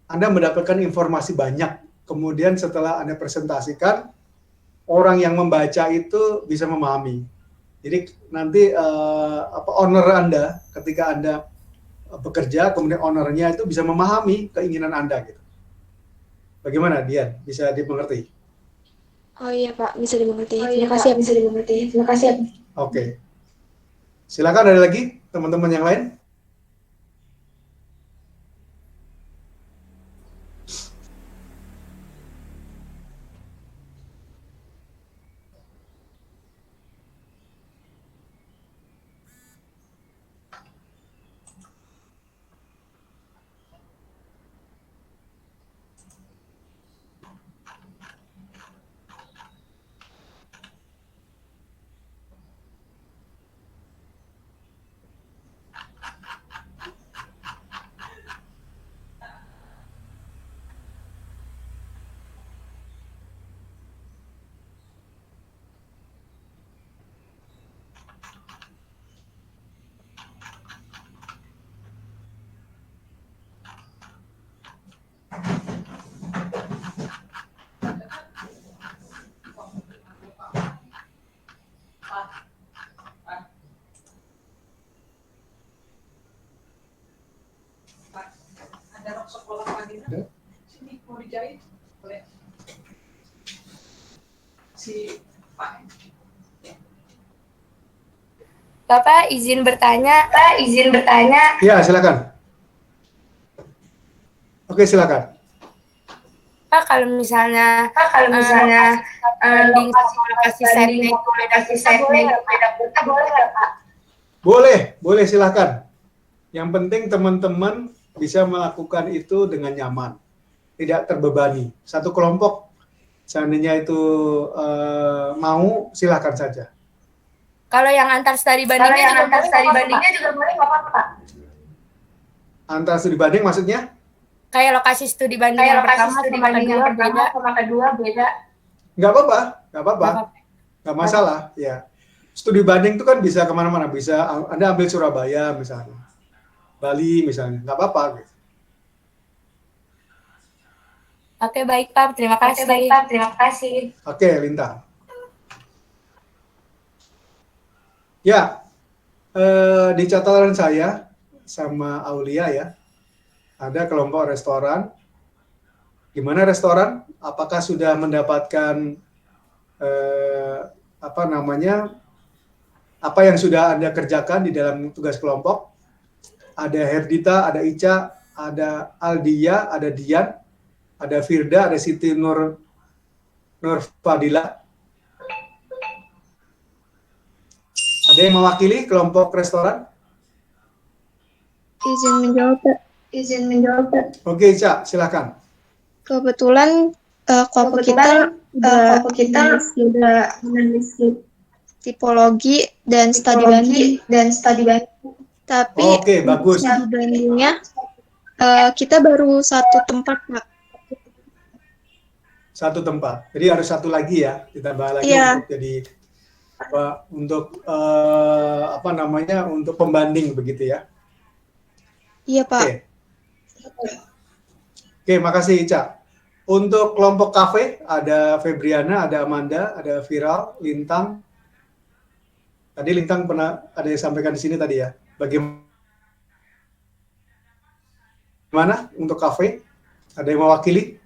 Anda mendapatkan informasi banyak. Kemudian setelah Anda presentasikan, orang yang membaca itu bisa memahami. Jadi nanti owner Anda ketika Anda bekerja, kemudian ownernya itu bisa memahami keinginan Anda gitu. Bagaimana, Dian? Bisa dimengerti? Oh iya Pak, bisa dimengerti. Oh Terima iya kasih Pak, ya. bisa dimengerti. Terima kasih. Oke. Silakan, ada lagi teman-teman yang lain? Ada rok sekolah pagi sini mau dijahit boleh si Pak. Bapak izin bertanya. Ya, silakan. Oke, silakan. Pak, kalau misalnya lokasi setnya itu beda kota, boleh nggak Pak? Boleh silakan. Yang penting teman-teman bisa melakukan itu dengan nyaman, tidak terbebani. Satu kelompok seandainya itu mau, silakan saja. Kalau yang antar studi bandingnya juga boleh nggak Pak? Antar studi banding maksudnya? Kayak lokasi studi banding yang pertama sama kedua beda. Nggak apa-apa. Nggak masalah. Ya, studi banding itu kan bisa kemana-mana. Bisa Anda ambil Surabaya misalnya, Bali misalnya, nggak apa-apa. Gitu. Oke, baik Pak. Terima kasih. Oke, Lintang. Ya, di catatan saya sama Aulia ya, ada kelompok restoran. Gimana restoran? Apakah sudah mendapatkan apa yang sudah Anda kerjakan di dalam tugas kelompok? Ada Herdita, ada Ica, ada Aldia, ada Dian, ada Firda, ada Siti Nur Fadila. Ada yang mewakili kelompok restoran? Izin menjawab, Pak. Oke, Ica, silakan. Kebetulan kelompok kita sudah menulis tipologi dan studi banding. Tapi Oke, bagus. Studi bandingnya kita baru satu tempat, Pak. Satu tempat. Jadi harus satu lagi ya, ditambah lagi Iya. untuk jadi untuk pembanding begitu ya. Iya, Pak. Oke, makasih Ica. Untuk kelompok kafe ada Febriana, ada Amanda, ada Viral, Lintang. Tadi Lintang pernah ada yang sampaikan di sini tadi ya. Bagaimana untuk kafe? Ada yang mewakili?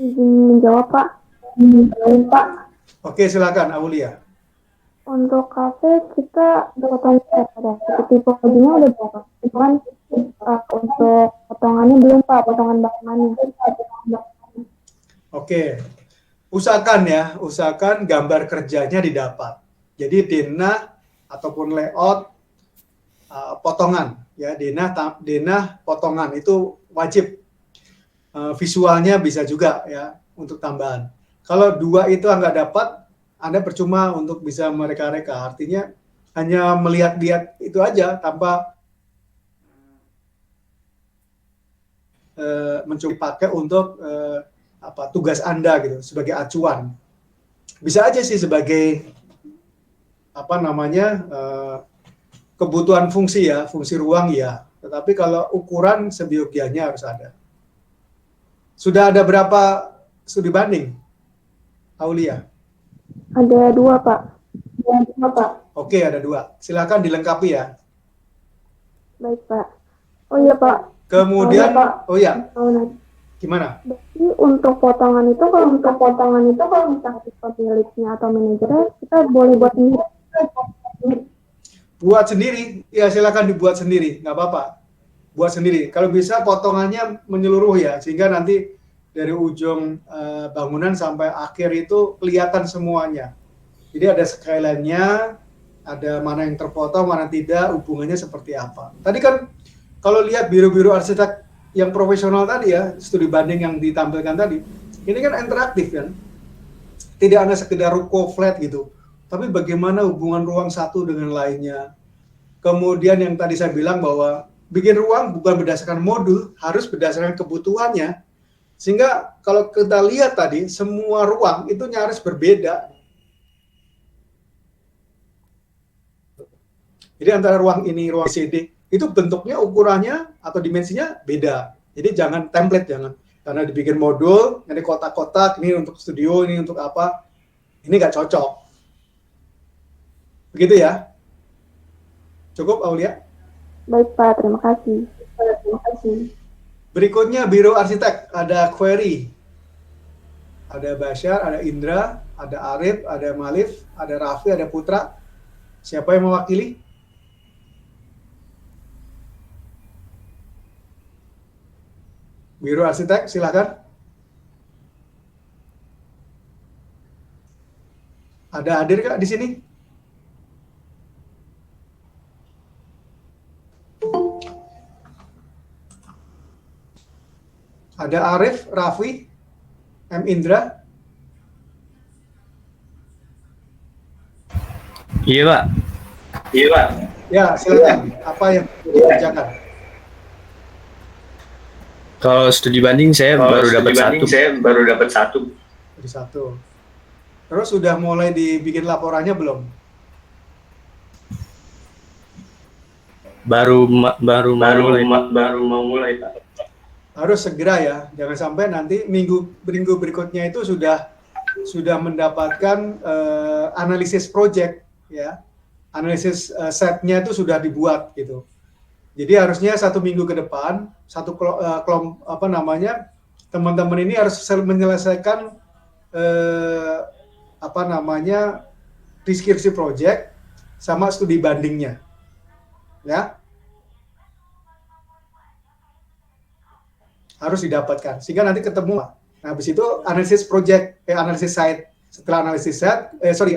Izin menjawab, Pak. Oke, silakan Aulia. Untuk kafe kita berpotongan ada tipologinya udah berapa? Cuman untuk potongannya belum, Pak, potongan bahannya. Oke. Usahakan gambar kerjanya didapat. Jadi denah ataupun layout potongan ya, denah potongan itu wajib. Visualnya bisa juga ya untuk tambahan. Kalau dua itu nggak dapat, Anda percuma untuk bisa mereka-reka. Artinya hanya melihat-lihat itu aja tanpa mencoba pakai untuk tugas Anda gitu sebagai acuan. Bisa aja sih sebagai kebutuhan fungsi ya, fungsi ruang ya. Tetapi kalau ukuran sebiogianya harus ada. Sudah ada berapa studi banding, Aulia? Ada dua, Pak. Oke, ada 2. Silakan dilengkapi ya. Baik, Pak. Oh iya, Pak. Kemudian, Pak. oh ya, Mau nanya. gimana? Berarti untuk potongan itu kalau misalnya pemiliknya atau manajernya kita boleh buat sendiri. Buat sendiri, ya silakan dibuat sendiri, nggak apa-apa. Buat sendiri. Kalau bisa potongannya menyeluruh ya, sehingga nanti dari ujung bangunan sampai akhir itu kelihatan semuanya. Jadi ada skyline-nya, ada mana yang terpotong, mana tidak, hubungannya seperti apa. Tadi kan kalau lihat biro-biro arsitek yang profesional tadi ya, studi banding yang ditampilkan tadi, ini kan interaktif kan. Tidak hanya sekedar ruko flat gitu, tapi bagaimana hubungan ruang satu dengan lainnya. Kemudian yang tadi saya bilang bahwa bikin ruang bukan berdasarkan modul, harus berdasarkan kebutuhannya. Sehingga kalau kita lihat tadi, semua ruang itu nyaris berbeda. Jadi antara ruang ini, ruang CD, itu bentuknya, ukurannya, atau dimensinya beda. Jadi jangan template, jangan. Karena dibikin modul, ini kotak-kotak, ini untuk studio, ini untuk apa, ini nggak cocok. Begitu ya? Cukup, Aulia? Baik, Pak. Terima kasih. Berikutnya, Biro Arsitek. Ada query. Ada Basyar, ada Indra, ada Arif, ada Malif, ada Raffi, ada Putra. Siapa yang mewakili? Biro Arsitek, silakan. Ada hadir Kak di sini? Ada Arif, Raffi, M. Indra. Iya, Pak. Ya, silakan. Apa yang dikerjakan? Kalau studi banding saya baru dapat satu. Jadi satu. Terus sudah mulai dibikin laporannya belum? Baru mau mulai, Pak. Harus segera ya, jangan sampai nanti minggu berikutnya itu sudah mendapatkan analisis project ya, analisis setnya itu sudah dibuat gitu. Jadi harusnya 1 minggu ke depan teman-teman ini harus menyelesaikan deskripsi project sama studi bandingnya, ya. Harus didapatkan sehingga nanti ketemu. Nah, habis itu analisis site. Setelah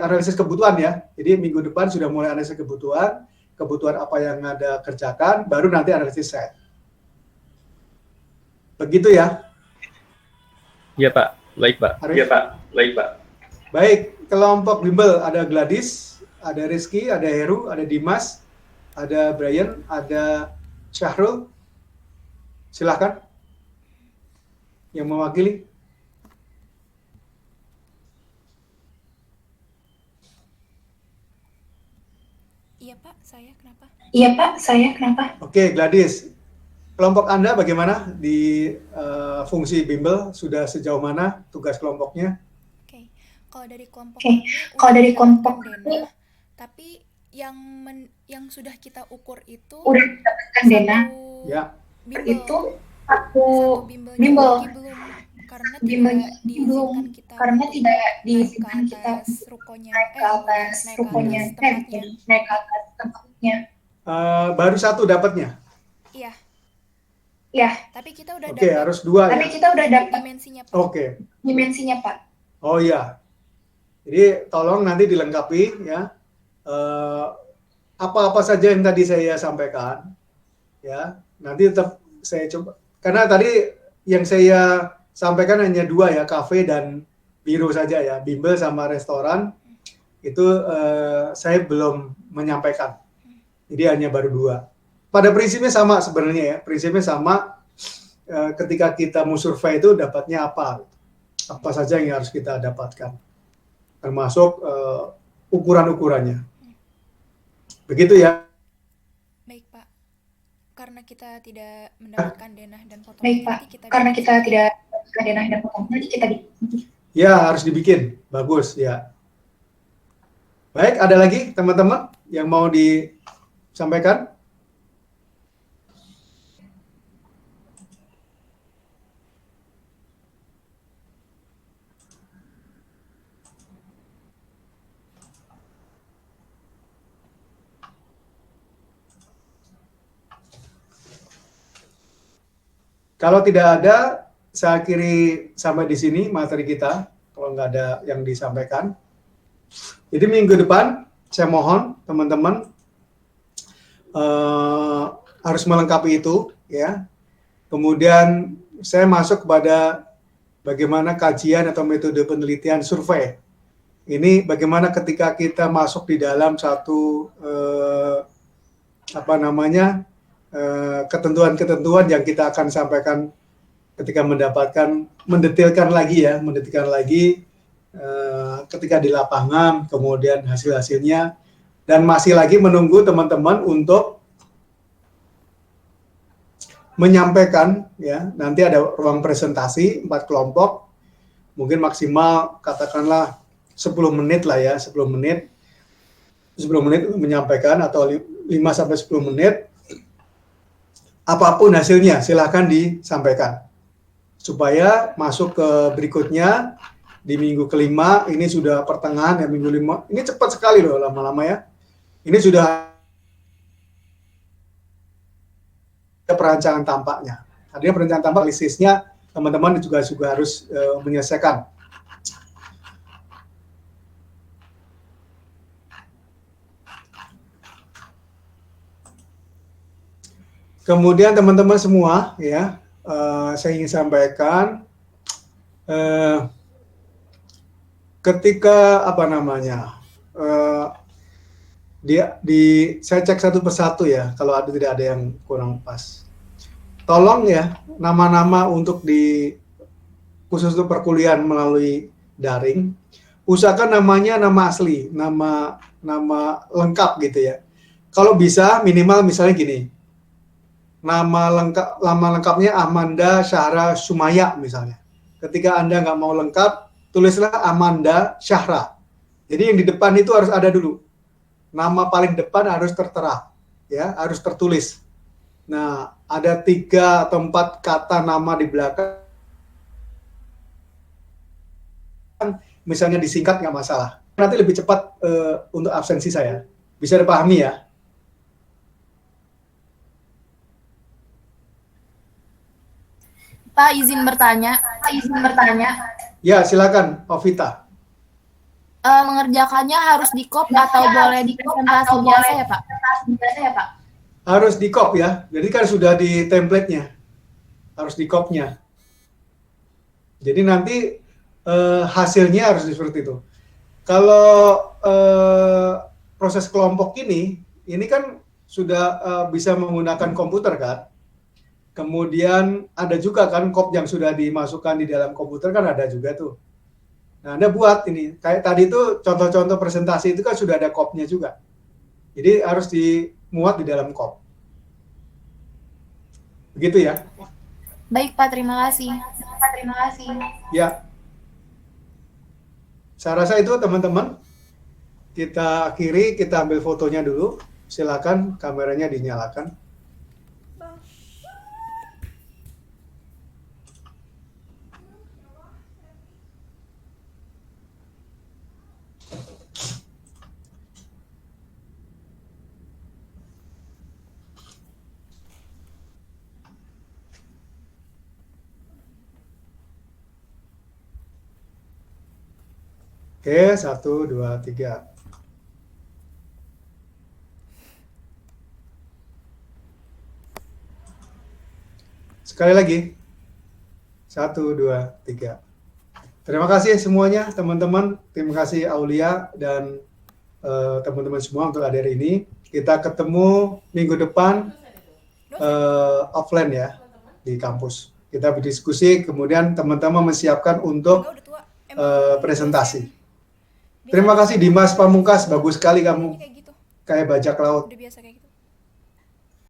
analisis kebutuhan ya. Jadi minggu depan sudah mulai analisis kebutuhan apa yang ada kerjakan, baru nanti analisis site. Begitu ya? Iya, Pak. Baik, Pak. Baik, kelompok bimbel ada Gladys, ada Rizky, ada Heru, ada Dimas, ada Brian, ada Syahrul. Silakan. Yang mewakili. Iya Pak, saya kenapa? Oke, Gladys. Kelompok Anda bagaimana di fungsi bimbel? Sudah sejauh mana tugas kelompoknya? Oke, kalau dari kelompok ini tapi yang sudah kita ukur itu udah dapatkan dana. Ya. Itu satu bimbel. Bimbelnya belum kita karena tidak diizinkan naik ke kita atas rukonya, naik ke atas rukonya, naik ke atas tempatnya. Baru satu dapatnya. Iya. Ya, Tapi kita udah Oke, harus 2 ya. tapi kita udah dapat dimensinya Pak. Oke. dimensinya, Pak. Oh iya. Jadi tolong nanti dilengkapi ya. Apa-apa saja yang tadi saya sampaikan ya. Nanti tetap saya coba, karena tadi yang saya sampaikan hanya 2 ya, kafe dan biro saja ya, bimbel sama restoran itu saya belum menyampaikan. Jadi hanya baru 2. Pada prinsipnya sama sebenarnya ya, prinsipnya sama. Ketika kita mau survei itu dapatnya apa saja yang harus kita dapatkan, termasuk ukuran-ukurannya. Begitu ya. Baik Pak. Karena kita tidak mendapatkan denah dan potongan, Baik, Pak. Karena kita tidak mendapatkan dana dan potongan, nanti kita Ya, harus dibikin. Bagus ya. Baik, ada lagi teman-teman yang mau disampaikan? Kalau tidak ada, saya akhiri sampai di sini materi kita. Kalau nggak ada yang disampaikan. Jadi minggu depan, saya mohon teman-teman harus melengkapi itu, ya. Kemudian saya masuk kepada bagaimana kajian atau metode penelitian survei. Ini bagaimana ketika kita masuk di dalam satu ketentuan-ketentuan yang kita akan sampaikan ketika mendetailkan lagi ketika di lapangan, kemudian hasil-hasilnya, dan masih lagi menunggu teman-teman untuk menyampaikan, ya. Nanti ada ruang presentasi 4 kelompok, mungkin maksimal katakanlah 10 menit lah ya, 10 menit menyampaikan, atau 5-10 menit. Apapun hasilnya silahkan disampaikan supaya masuk ke berikutnya di minggu kelima. Ini sudah pertengahan ya, minggu 5 ini cepat sekali loh, lama-lama ya. Ini sudah perancangan tampaknya. Artinya perancangan tampak lisisnya teman-teman juga harus menyelesaikan. Kemudian teman-teman semua, ya, saya ingin sampaikan ketika saya cek satu persatu ya, kalau tidak ada yang kurang pas. Tolong ya, nama-nama untuk khusus untuk perkuliahan melalui daring, usahakan namanya nama asli, nama lengkap gitu ya. Kalau bisa minimal misalnya gini, nama lengkapnya Amanda Syahra Sumaya misalnya. Ketika Anda nggak mau lengkap, tulislah Amanda Syahra. Jadi yang di depan itu harus ada dulu. Nama paling depan harus tertera, ya, harus tertulis. Nah, ada 3 atau 4 kata nama di belakang, misalnya disingkat nggak masalah. Nanti lebih cepat untuk absensi saya. Bisa dipahami ya? Pak, izin bertanya. Ya, silakan, Ovita. Mengerjakannya harus di-cop atau boleh di presentasi biasa ya, Pak? Harus di-cop ya. Jadi kan sudah di template-nya. Harus di-cop-nya. Jadi nanti hasilnya harus seperti itu. Kalau proses kelompok ini kan sudah bisa menggunakan komputer kan. Kemudian ada juga kan cop yang sudah dimasukkan di dalam komputer kan ada juga tuh. Nah, Anda buat ini. Kayak tadi itu contoh-contoh presentasi itu kan sudah ada cop-nya juga. Jadi harus dimuat di dalam cop. Begitu ya. Baik, Pak. Terima kasih. Ya. Saya rasa itu teman-teman. Kita akhiri, kita ambil fotonya dulu. Silakan kameranya dinyalakan. Oke, 1, 2, 3. Sekali lagi. 1, 2, 3. Terima kasih semuanya, teman-teman. Terima kasih Aulia dan teman-teman semua untuk hadir ini. Kita ketemu minggu depan offline ya, di kampus. Kita berdiskusi, kemudian teman-teman menyiapkan untuk presentasi. Terima kasih Dimas Pamungkas, bagus sekali kamu. Kayak bajak laut. Udah biasa kayak gitu.